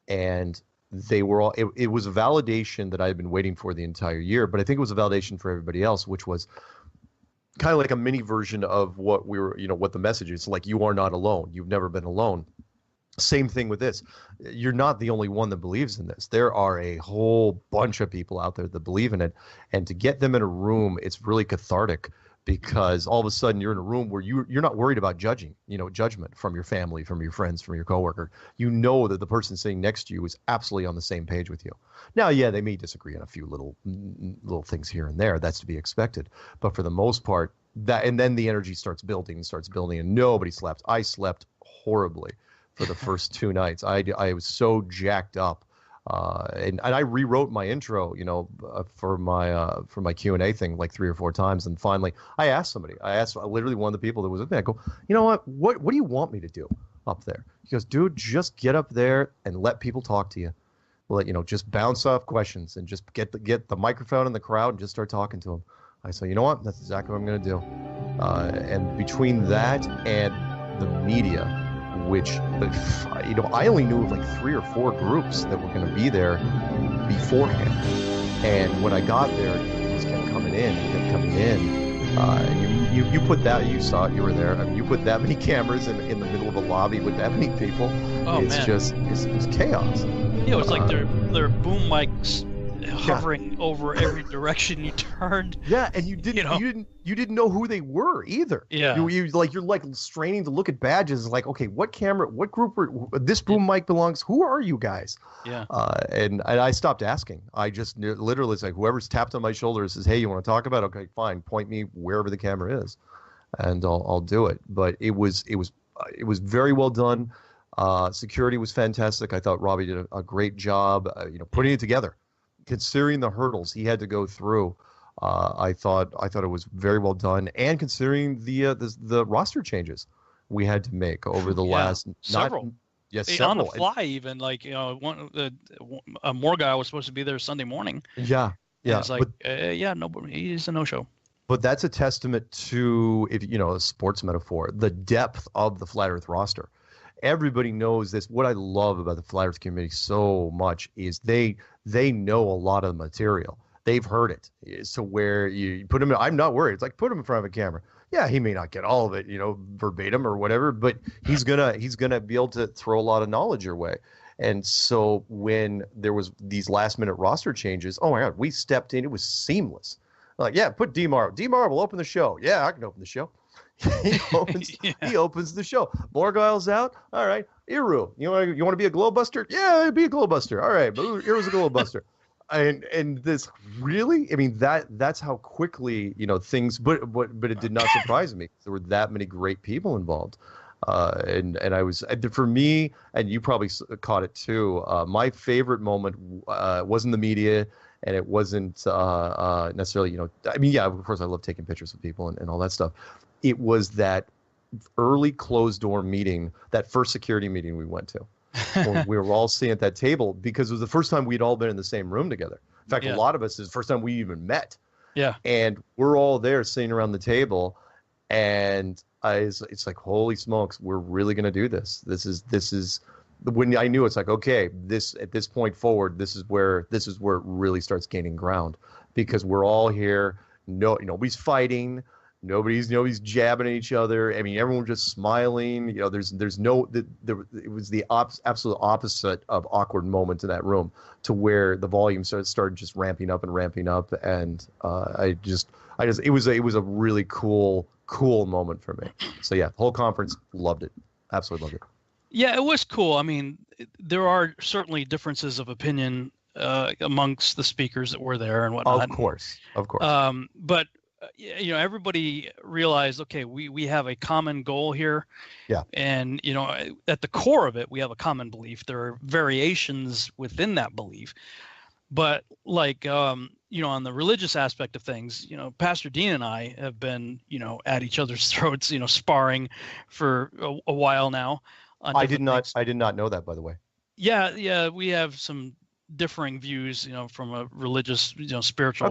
And they were all, it was a validation that I had been waiting for the entire year, but I think it was a validation for everybody else, which was kind of like a mini version of what we were, what the message is. Like, you are not alone. You've never been alone. Same thing with this. You're not the only one that believes in this. There are a whole bunch of people out there that believe in it. And to get them in a room, it's really cathartic, because all of a sudden you're in a room where you're not worried about judgment from your family, from your friends, from your coworker. You know that the person sitting next to you is absolutely on the same page with you. Now, they may disagree on a few little things here and there. That's to be expected. But for the most part, and then the energy starts building, and nobody slept. I slept horribly for the first 2 nights. I was so jacked up. And I rewrote my intro, for my Q&A thing like 3 or 4 times. And finally, I asked literally one of the people that was with me, I go, what do you want me to do up there? He goes, dude, just get up there and let people talk to you. Just bounce off questions and just get the microphone in the crowd and just start talking to them. I said, you know what? That's exactly what I'm going to do. And between that and the media, which, I only knew of like 3 or 4 groups that were going to be there beforehand. And when I got there, it just kept coming in, you put that, you saw it, you were there. I mean, you put that many cameras in the middle of a lobby with that many people. Oh, it's man. it's chaos. Yeah, it was like they're boom mics hovering over every direction you turned. Yeah, and you didn't know who they were either. Yeah, you're like straining to look at badges. Like, okay, what group this boom mic belongs? Who are you guys? Yeah. And I stopped asking. I just literally, it's like whoever's tapped on my shoulder and says, "Hey, you want to talk about it?" Okay, fine. Point me wherever the camera is, and I'll do it. But it was very well done. Security was fantastic. I thought Robbie did a great job. Putting it together. Considering the hurdles he had to go through, I thought it was very well done, and considering the roster changes we had to make over the last several. Several. On the fly, even like more guy was supposed to be there Sunday morning. Yeah. It's like nobody. He's a no-show. But that's a testament to, if a sports metaphor, the depth of the Flat Earth roster. Everybody knows this. What I love about the Flat Earth community so much is they know a lot of the material. They've heard it. So where you put them in, I'm not worried. It's like, put him in front of a camera. Yeah, he may not get all of it, verbatim or whatever, but he's gonna be able to throw a lot of knowledge your way. And so when there was these last minute roster changes, oh my God, we stepped in. It was seamless. Like, yeah, put D-Mar. D-Mar will open the show. Yeah, I can open the show. He opens the show. Morgile's out. All right. Iru, you want to be a Glowbuster? Yeah, be a Glowbuster. All right, but Iru's a Glowbuster. and this really, I mean, that's how quickly things. But it did not surprise me. There were that many great people involved. And I was, for me, and you probably caught it too. My favorite moment wasn't the media. And it wasn't necessarily, I mean, yeah, of course, I love taking pictures of people and all that stuff. It was that early closed door meeting, that first security meeting we went to. When we were all sitting at that table, because it was the first time we'd all been in the same room together. In fact, a lot of us, is the first time we even met. Yeah. And we're all there sitting around the table. And it's like, holy smokes, we're really going to do this. This is when I knew, it's like, okay, at this point forward, this is where it really starts gaining ground, because we're all here. Nobody's fighting. Nobody's jabbing at each other. I mean, everyone just smiling. It was the absolute opposite of awkward moments in that room, to where the volume started just ramping up, and it was a really cool moment for me. So yeah, the whole conference loved it, absolutely loved it. Yeah, it was cool. I mean, there are certainly differences of opinion amongst the speakers that were there and whatnot. Of course. But everybody realized, okay, we have a common goal here. Yeah. And at the core of it, we have a common belief. There are variations within that belief, but like on the religious aspect of things, Pastor Dean and I have been at each other's throats, sparring for a while now. I did not know that, by the way. Yeah, we have some differing views, from a religious, spiritual,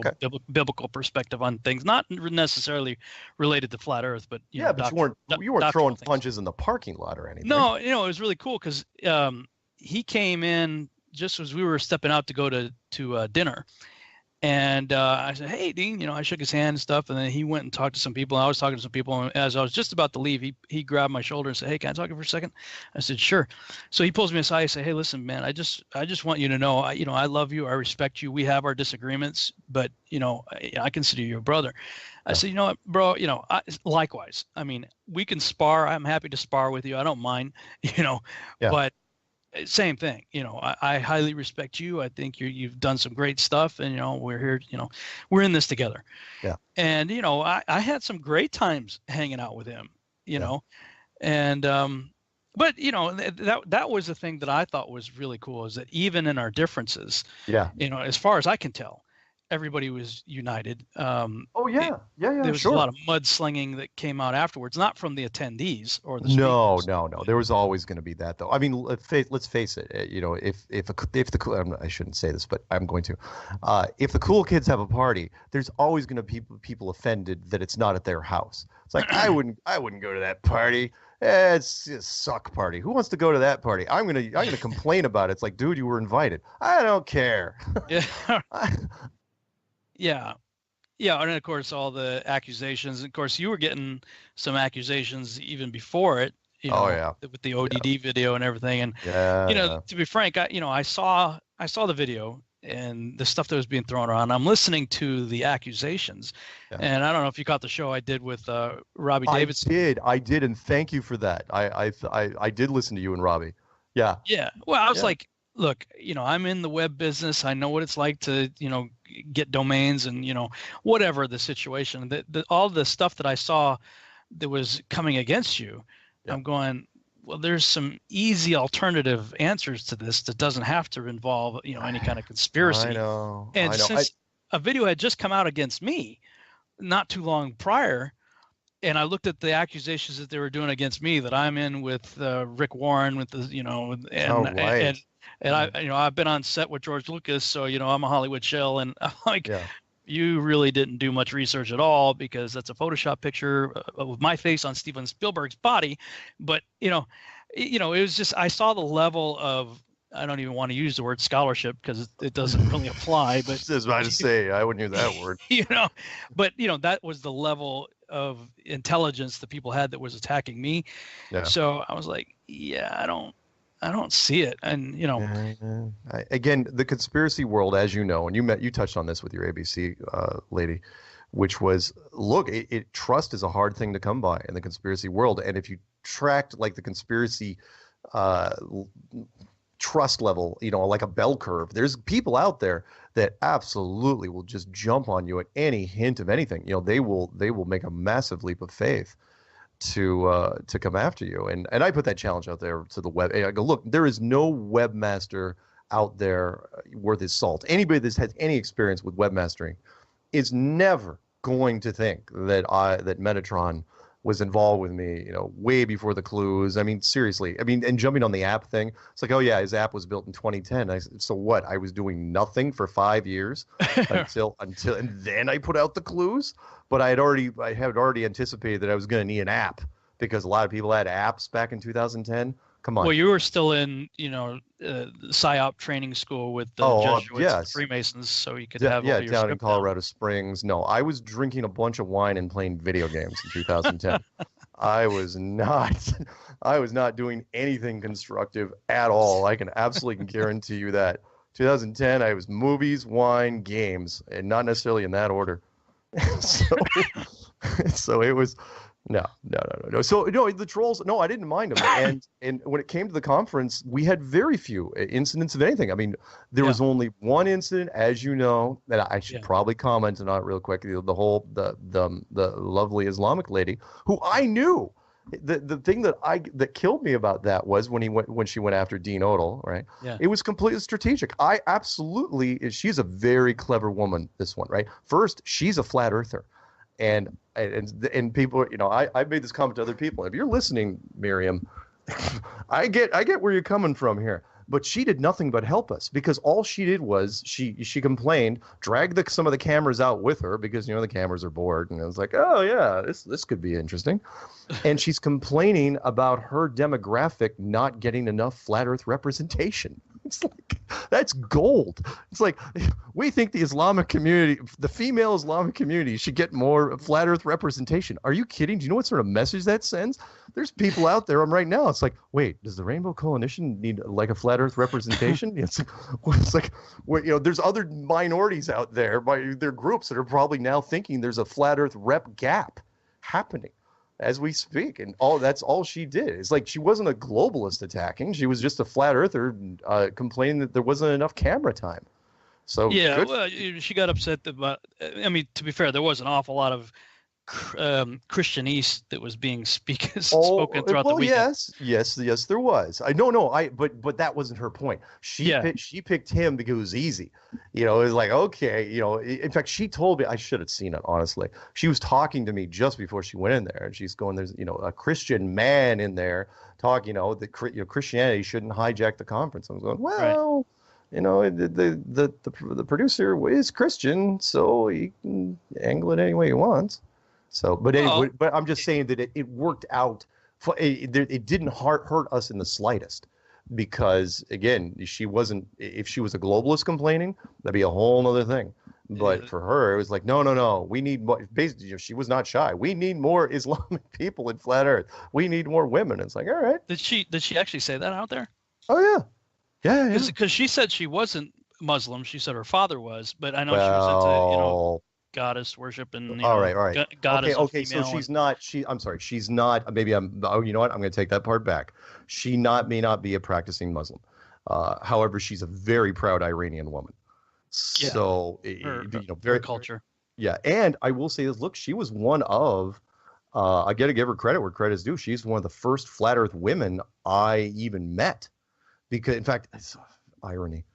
biblical perspective on things, not necessarily related to Flat Earth, but but you weren't throwing punches in the parking lot or anything. No, it was really cool because he came in just as we were stepping out to go to dinner. And I said, "Hey, Dean," I shook his hand and stuff. And then he went and talked to some people. And I was talking to some people. And as I was just about to leave, he grabbed my shoulder and said, "Hey, can I talk to you for a second?" I said, "Sure." So he pulls me aside. I say, "Hey, listen, man, I just want you to know, I love you. I respect you. We have our disagreements, but, I consider you a brother." I said, "You know what, bro, likewise. I mean, we can spar. I'm happy to spar with you. I don't mind, but same thing. I highly respect you. I think you've done some great stuff, and we're here. We're in this together." Yeah. And I had some great times hanging out with him. And but that was the thing that I thought was really cool, is that even in our differences, as far as I can tell, everybody was united. Oh yeah, there was sure. a lot of mudslinging that came out afterwards, not from the attendees or the No, speakers. no. There was always going to be that, though. I mean, let's face it. You know, if the I shouldn't say this, but I'm going to. If the cool kids have a party, there's always going to be people offended that it's not at their house. It's like I wouldn't go to that party. It's a suck party. Who wants to go to that party? I'm gonna complain about it. It's like, dude, you were invited. I don't care. Yeah. Yeah. Yeah, and of course all the accusations. Of course, you were getting some accusations even before it. With the ODD video and everything. And to be frank, I saw the video and the stuff that was being thrown around. I'm listening to the accusations, and I don't know if you caught the show I did with Robbie Davidson. I did, and thank you for that. I did listen to you and Robbie. Yeah. Yeah. Well, I was like, look, I'm in the web business. I know what it's like to, get domains and, whatever the situation. All the stuff that I saw that was coming against you, I'm going, well, there's some easy alternative answers to this that doesn't have to involve, any kind of conspiracy. I know. And since a video had just come out against me not too long prior, and I looked at the accusations that they were doing against me, that I'm in with Rick Warren, with the, and I've been on set with George Lucas, so I'm a Hollywood shell, and I'm like, you really didn't do much research at all, because that's a Photoshop picture of my face on Steven Spielberg's body. But it was just, I saw the level of, I don't even want to use the word scholarship because it doesn't really apply. But I was about to say, I wouldn't use that word. But that was the level of intelligence that people had that was attacking me. Yeah. So I was like, I don't see it. And again, the conspiracy world, as you know, and you touched on this with your ABC lady, which was, look, trust is a hard thing to come by in the conspiracy world. And if you tracked like the conspiracy trust level, like a bell curve, there's people out there that absolutely will just jump on you at any hint of anything. They will make a massive leap of faith to come after you. And I put that challenge out there to the web. I go, look, there is no webmaster out there worth his salt. Anybody that has any experience with webmastering is never going to think that Metatron was involved with me, way before the clues. I mean, seriously. I mean, and jumping on the app thing, it's like, oh yeah, his app was built in 2010. I said, so what? I was doing nothing for 5 years until, and then I put out the clues. But I had already anticipated that I was going to need an app, because a lot of people had apps back in 2010. Come on. Well, you were still in, PSYOP training school with the Jesuits and Freemasons, so you could have all your down in Colorado Springs. No, I was drinking a bunch of wine and playing video games in 2010. I was not doing anything constructive at all. I can absolutely guarantee you that. 2010, I was movies, wine, games, and not necessarily in that order. So it was. No. So the trolls. No, I didn't mind them. And when it came to the conference, we had very few incidents of anything. I mean, there was only one incident, as you know, that I should probably comment on it real quick. The lovely Islamic lady who I knew. The thing that killed me about that was when she went after Dean Odell, right? Yeah. It was completely strategic. She's a very clever woman. This one, right? First, she's a flat earther. And people, I made this comment to other people. If you're listening, Miriam, I get where you're coming from here. But she did nothing but help us, because all she did was she complained, dragged some of the cameras out with her, because the cameras are bored, and it was like, oh yeah, this could be interesting. And she's complaining about her demographic not getting enough flat Earth representation. It's like, that's gold. It's like, we think the Islamic community, the female Islamic community, should get more flat Earth representation. Are you kidding? Do you know what sort of message that sends? There's people out there right now. It's like, wait, does the Rainbow Coalition need like a flat Earth representation? It's like there's other minorities out there, there are groups that are probably now thinking there's a flat Earth rep gap happening as we speak, and that's all she did. It's like she wasn't a globalist attacking; she was just a flat earther complaining that there wasn't enough camera time. So well, she got upset about. I mean, to be fair, there was an awful lot of Christianese that was being spoken throughout the weekend. Yes, there was. But that wasn't her point. She picked him because it was easy. It was like, okay, in fact, she told me, I should have seen it, honestly. She was talking to me just before she went in there, and she's going, there's, a Christian man in there talking, that Christianity shouldn't hijack the conference. I was going, well, right. The producer is Christian, so he can angle it any way he wants. So, but anyway, but I'm just saying that it worked out. It didn't hurt us in the slightest, because again, she wasn't. If she was a globalist complaining, that'd be a whole other thing. But for her, it was like, no. We need more. Basically, she was not shy. We need more Islamic people in Flat Earth. We need more women. It's like, all right. Did she actually say that out there? Oh yeah. Yeah. Because she said she wasn't Muslim. She said her father was, but I know she was into goddess worship and all right. Goddess. Okay. So she's not. I'm sorry. She's not. Maybe I'm. Oh, you know what? I'm going to take that part back. She may not be a practicing Muslim. However, she's a very proud Iranian woman. So very culture. Yeah, and I will say this. Look, she was one of. I got to give her credit where credit is due. She's one of the first Flat Earth women I even met. Because in fact, it's irony.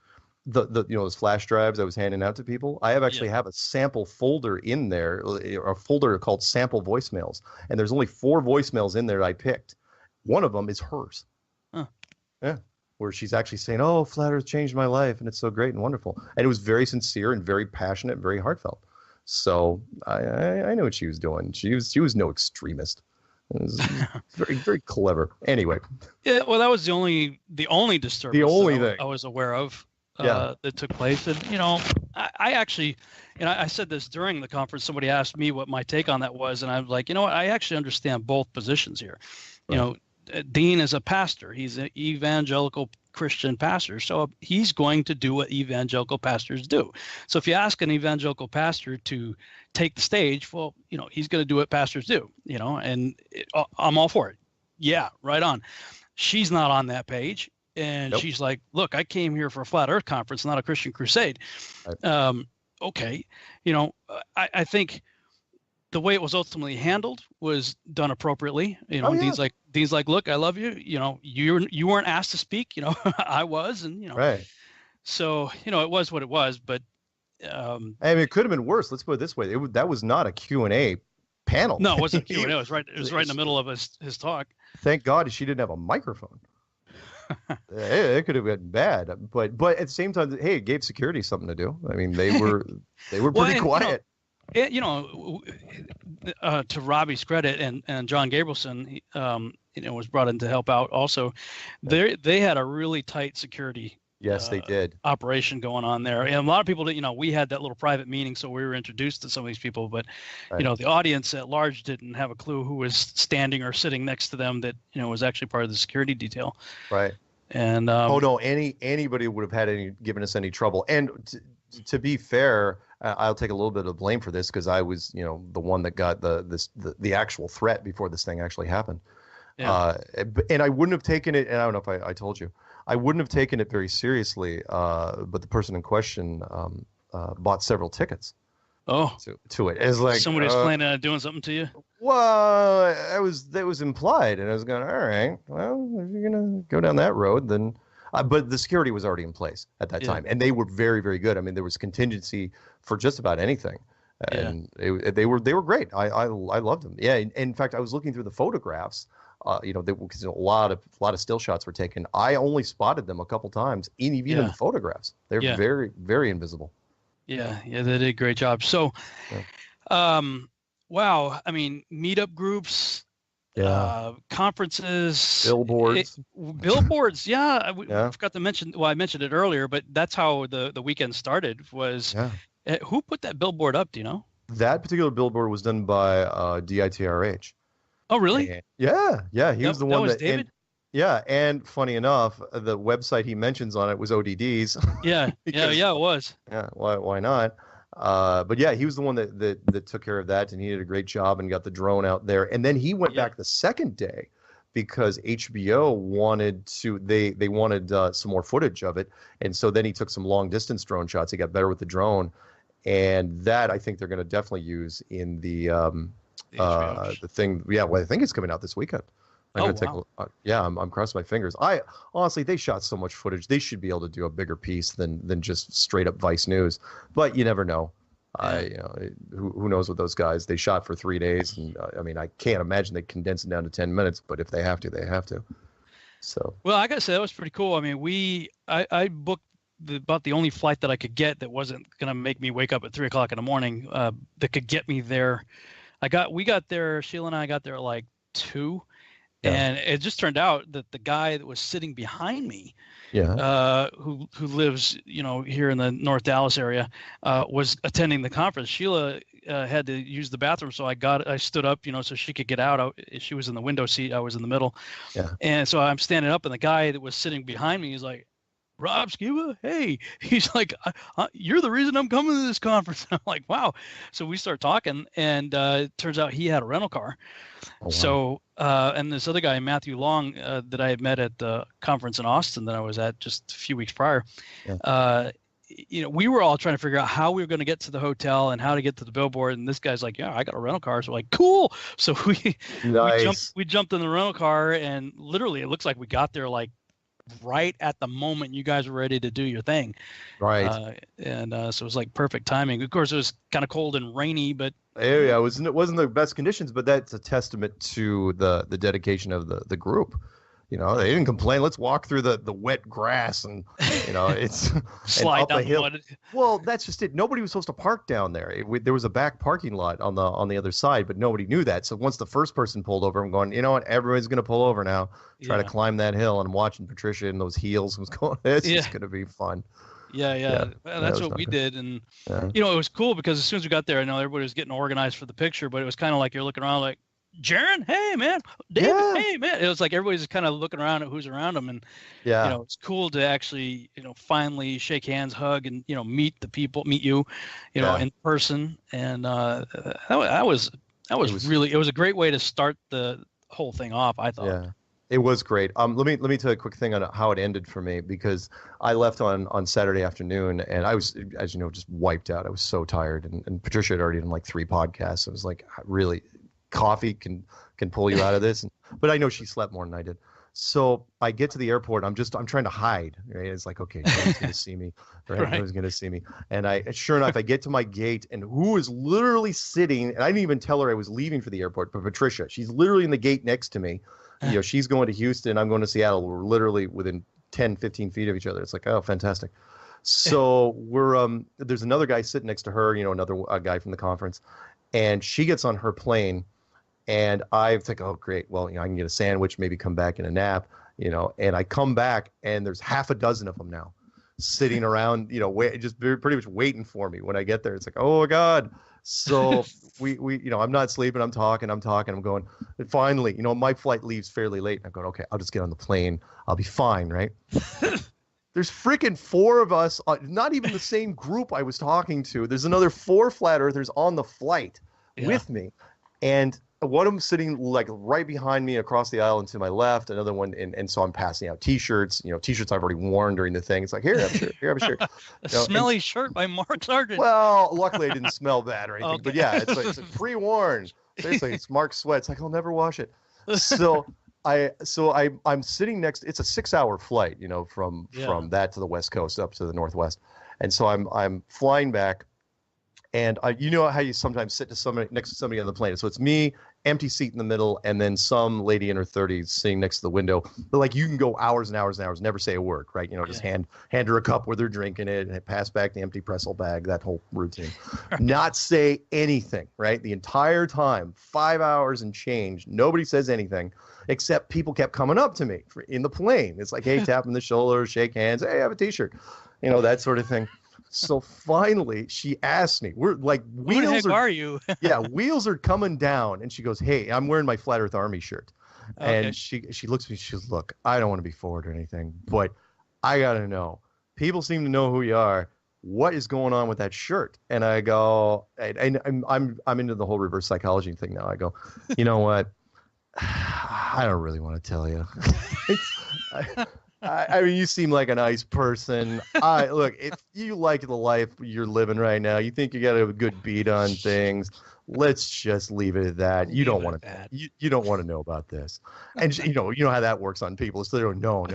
Those flash drives I was handing out to people, I have a sample folder in there, a folder called sample voicemails, and there's only 4 voicemails in there I picked. One of them is hers. Huh. Yeah, where she's actually saying, "Oh, Flat Earth changed my life, and it's so great and wonderful," and it was very sincere and very passionate, and very heartfelt. So I know what she was doing. She was no extremist. It was very, very clever. Anyway. Yeah, well, that was the only disturbance. The only thing I was aware of that took place. And I actually, I said this during the conference. Somebody asked me what my take on that was, and I was like, what? I actually understand both positions here. Right. Dean is a pastor. He's an evangelical Christian pastor, so he's going to do what evangelical pastors do. So if you ask an evangelical pastor to take the stage, well, he's going to do what pastors do, and I'm all for it. Yeah, right on. She's not on that page, and nope. She's like, look, I came here for a Flat Earth conference, not a Christian crusade. Right. Okay. I think the way it was ultimately handled was done appropriately. Dean's like, look, I love you. You weren't asked to speak. I was, and right. So it was what it was. But it could have been worse. Let's put it this way: that was not a Q&A panel. No, it wasn't Q&A. It was right. It was right in the middle of his talk. Thank God she didn't have a microphone. It could have been bad, but at the same time, hey, it gave security something to do. I mean, they were pretty quiet. To Robbie's credit, and John Gabrielson, was brought in to help out. Also, they had a really tight security. Yes, they did. Operation going on there, and a lot of people, we had that little private meeting, so we were introduced to some of these people, but right. The audience at large didn't have a clue who was standing or sitting next to them that was actually part of the security detail. Right. And anybody would have given us any trouble. And to be fair, I'll take a little bit of blame for this because I was, the one that got the actual threat before this thing actually happened. Yeah. And I wouldn't have taken it. And I don't know if I told you, I wouldn't have taken it very seriously. But the person in question bought several tickets. Oh, to it. It's like somebody was planning on doing something to you. Well, that was implied, and I was going, all right. Well, if you're gonna go down that road, then. But the security was already in place at that time, and they were very, very good. I mean, there was contingency for just about anything, and they were great. I loved them. Yeah, in fact, I was looking through the photographs. Because a lot of still shots were taken. I only spotted them a couple times, even in the photographs. They're very, very invisible. Yeah, they did a great job. So, wow. I mean, meetup groups. Yeah. Conferences, billboards. Yeah, I forgot to mention. Well, I mentioned it earlier, but that's how the weekend started. Was who put that billboard up? Do you know? That particular billboard was done by DITRH. Oh, really? Yeah. He was the one that was David. And funny enough, the website he mentions on it was ODD's. Yeah, it was. Yeah, why not? But yeah, he was the one that took care of that, and he did a great job and got the drone out there. And then he went back the second day because HBO wanted some more footage of it, and so then he took some long distance drone shots. He got better with the drone, and that I think they're going to definitely use in the The thing, yeah, well, I think it's coming out this weekend. I'm gonna take. Yeah, I'm crossing my fingers. I honestly, they shot so much footage. They should be able to do a bigger piece than just straight up Vice News. But you never know. Who knows with those guys? They shot for 3 days, and I mean, I can't imagine they condense it down to 10 minutes. But if they have to, they have to. So. Well, I gotta say that was pretty cool. I mean, I booked about the only flight that I could get that wasn't gonna make me wake up at 3 o'clock in the morning. That could get me there. We got there. Sheila and I got there at like 2. Yeah. And it just turned out that the guy that was sitting behind me, who lives, here in the North Dallas area, was attending the conference. Sheila had to use the bathroom, so I stood up, so she could get out. She was in the window seat, I was in the middle, and so I'm standing up, and the guy that was sitting behind me is like, "Rob Skiba, hey," he's like, "You're the reason I'm coming to this conference." I'm like, "Wow!" So we start talking, and it turns out he had a rental car. Oh, wow. So, and this other guy, Matthew Long, that I had met at the conference in Austin that I was at just a few weeks prior, we were all trying to figure out how we were going to get to the hotel and how to get to the billboard. And this guy's like, "Yeah, I got a rental car." So we're like, cool. So we jumped in the rental car, and literally, it looks like we got there like right at the moment you guys were ready to do your thing. Right. So it was like perfect timing. Of course, it was kind of cold and rainy, but it wasn't the best conditions, but that's a testament to the dedication of the group. They didn't complain. Let's walk through the wet grass and it's slide down the mud. Well, that's just it. Nobody was supposed to park down there. There was a back parking lot on the other side, but nobody knew that. So once the first person pulled over, I'm going, you know what? Everybody's going to pull over now. Try to climb that hill. And I'm watching Patricia and those heels was going. It's just going to be fun. Yeah. Well, that's what we did. And, it was cool because as soon as we got there, I know everybody was getting organized for the picture, but it was kind of like you're looking around like, Jaron, hey man, David, hey man. It was like everybody's kind of looking around at who's around them, and it's cool to actually finally shake hands, hug, and meet you, in person. And that was really, it was a great way to start the whole thing off, I thought. Yeah. It was great. Let me tell you a quick thing on how it ended for me, because I left on Saturday afternoon and I was, as you know, just wiped out. I was so tired, and Patricia had already done like 3 podcasts. I was like, really, coffee can pull you out of this. But I know she slept more than I did. So I get to the airport. I'm trying to hide. Right? It's like, okay, nobody's going to see me. Right? Nobody's going to see me. And sure enough, I get to my gate, and who is literally sitting, and I didn't even tell her I was leaving for the airport, but Patricia, she's literally in the gate next to me. She's going to Houston. I'm going to Seattle. We're literally within 10, 15 feet of each other. It's like, oh, fantastic. So there's another guy sitting next to her, another guy from the conference, and she gets on her plane. And I think, oh, great. Well, I can get a sandwich, maybe come back in a nap, and I come back and there's half a dozen of them now sitting around, just pretty much waiting for me when I get there. It's like, oh, my God. So we I'm not sleeping. I'm talking. I'm going. And finally, my flight leaves fairly late. I'm going, okay, I'll just get on the plane. I'll be fine, right? There's freaking 4 of us, not even the same group I was talking to. There's another 4 flat earthers on the flight with me. And one of them sitting like right behind me across the aisle and to my left, another one. And so I'm passing out T-shirts, T-shirts I've already worn during the thing. It's like, here, have a shirt. Here, have a shirt. Smelly shirt by Mark Sargent. Well, luckily I didn't smell bad or anything. Okay. But yeah, it's like pre-worn. Seriously, it's Mark Sweat. It's like, I'll never wash it. So I'm sitting next. It's a 6-hour flight, from that to the West Coast up to the Northwest. And so I'm flying back. And you know how you sometimes sit next to somebody on the plane. So it's me, empty seat in the middle, and then some lady in her 30s sitting next to the window. But like you can go hours and hours and hours, never say a word, right? Just hand her a cup where they're drinking it, and pass back the empty pretzel bag, that whole routine. Not say anything, right? The entire time, 5 hours and change, nobody says anything, except people kept coming up to me in the plane. It's like, hey, tap on the shoulder, shake hands, hey, I have a T-shirt, that sort of thing. So finally, she asked me, we're like, wheels Who the heck are you? Wheels are coming down. And she goes, hey, I'm wearing my Flat Earth Army shirt. Okay. And she looks at me, she goes, look, I don't want to be forward or anything, but I got to know. People seem to know who you are. What is going on with that shirt? And I go, and I'm into the whole reverse psychology thing now. I go, you know what? I don't really want to tell you. I mean, you seem like a nice person. Look, if you like the life you're living right now, you think you got a good beat on things. Let's just leave it at that. You don't want to. You don't want to know about this, and you know how that works on people. So they go, no.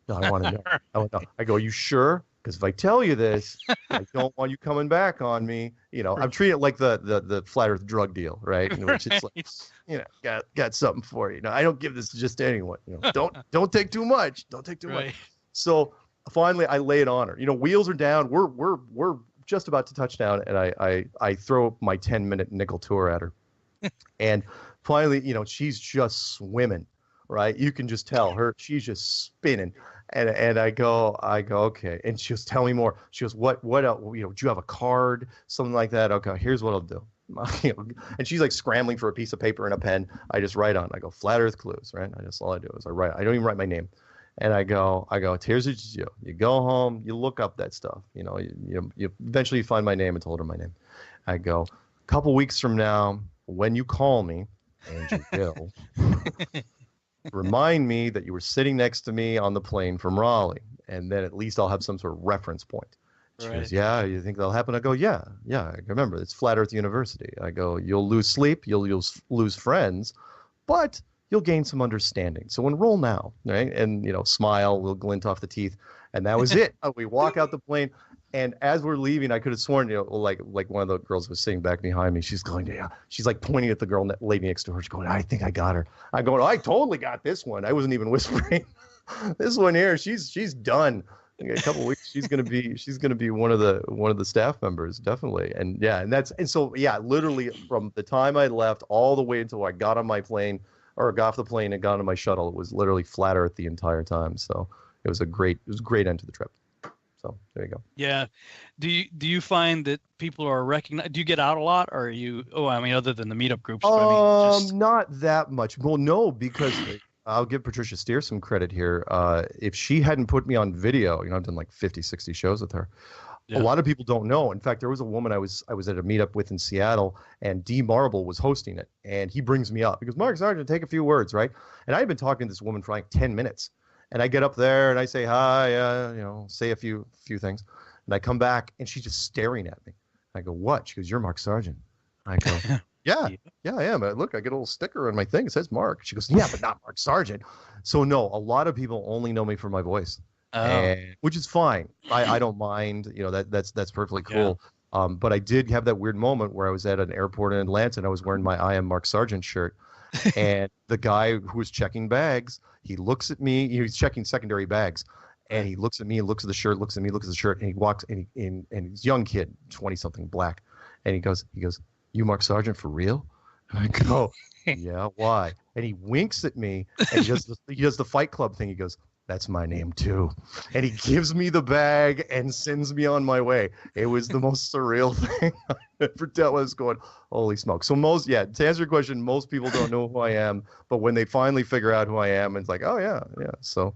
I want to know. I go, are you sure? Because if I tell you this, I don't want you coming back on me. I'm treating it like the flat Earth drug deal, right? Which is like, got something for you. I don't give this to just anyone. Don't take too much. Don't take too much. So finally, I lay it on her. Wheels are down. We're just about to touch down, and I throw my 10-minute nickel tour at her, and finally, she's just swimming, right? You can just tell she's just spinning. And I go, okay. And she goes, tell me more. She goes, what else? Do you have a card? Something like that. Okay, here's what I'll do. And she's like scrambling for a piece of paper and a pen. I just write on. I go, Flat Earth clues, right? All I do is I write. I don't even write my name. And I go, here's what you do. You go home, you look up that stuff. You eventually find my name and told her my name. I go, a couple weeks from now, when you call me, and you will, remind me that you were sitting next to me on the plane from Raleigh, and then at least I'll have some sort of reference point. She goes, yeah, you think that'll happen? I go, yeah. I remember, it's Flat Earth University. I go, you'll lose sleep, you'll lose friends, but you'll gain some understanding. So enroll now, right? And, smile, will glint off the teeth. And that was it. We walk out the plane. And as we're leaving, I could have sworn, like one of the girls was sitting back behind me. She's going, yeah. She's like pointing at the lady next to her. She's going, I think I got her. I go, I totally got this one. I wasn't even whispering. This one here, she's done. In a couple of weeks, she's gonna be one of the staff members, definitely. And literally from the time I left all the way until I got on my plane or got off the plane and got on my shuttle, it was literally Flat Earth the entire time. So it was a great end to the trip. So there you go. Yeah. Do you find that people are recognized? Do you get out a lot, or are you? Oh, I mean, other than the meetup groups. Not that much. Well, no, because I'll give Patricia Steer some credit here. If she hadn't put me on video, I've done like 50, 60 shows with her. Yeah. A lot of people don't know. In fact, there was a woman I was at a meetup with in Seattle, and D Marble was hosting it, and he brings me up because Mark Sargent, take a few words, right? And I had been talking to this woman for like 10 minutes. And I get up there and I say hi, say a few things. And I come back and she's just staring at me. I go, what? She goes, you're Mark Sargent. I go, yeah, I am. Look, I get a little sticker on my thing. It says Mark. She goes, yeah, but not Mark Sargent. So no, a lot of people only know me for my voice, which is fine. I don't mind. That's perfectly cool. Yeah. But I did have that weird moment where I was at an airport in Atlanta and I was wearing my I Am Mark Sargent shirt. And the guy who was checking bags, he looks at me. He's checking secondary bags, and he looks at me, looks at the shirt, looks at me, looks at the shirt, and he walks and he's a young kid, 20-something, black, and he goes, you Mark Sargent for real? And I go, yeah, why? And he winks at me, and he does the Fight Club thing. He goes, that's my name too. And he gives me the bag and sends me on my way. It was the most surreal thing I ever dealt with. I was going, holy smoke. So to answer your question, most people don't know who I am, but when they finally figure out who I am, it's like, oh yeah. So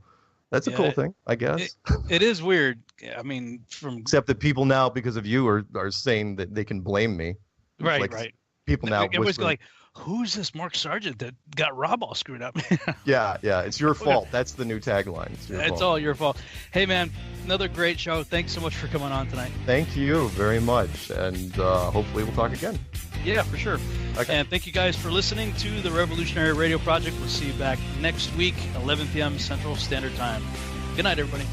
that's a cool thing, I guess. It is weird. I mean, except that people now, because of you, are saying that they can blame me. Right. People now it was like, who's this Mark Sargent that got Rob all screwed up? Yeah, it's your fault. That's the new tagline. It's all your fault. Hey, man, another great show. Thanks so much for coming on tonight. Thank you very much, and hopefully we'll talk again. Yeah, for sure. Okay. And thank you guys for listening to the Revolutionary Radio Project. We'll see you back next week, 11 p.m. Central Standard Time. Good night, everybody.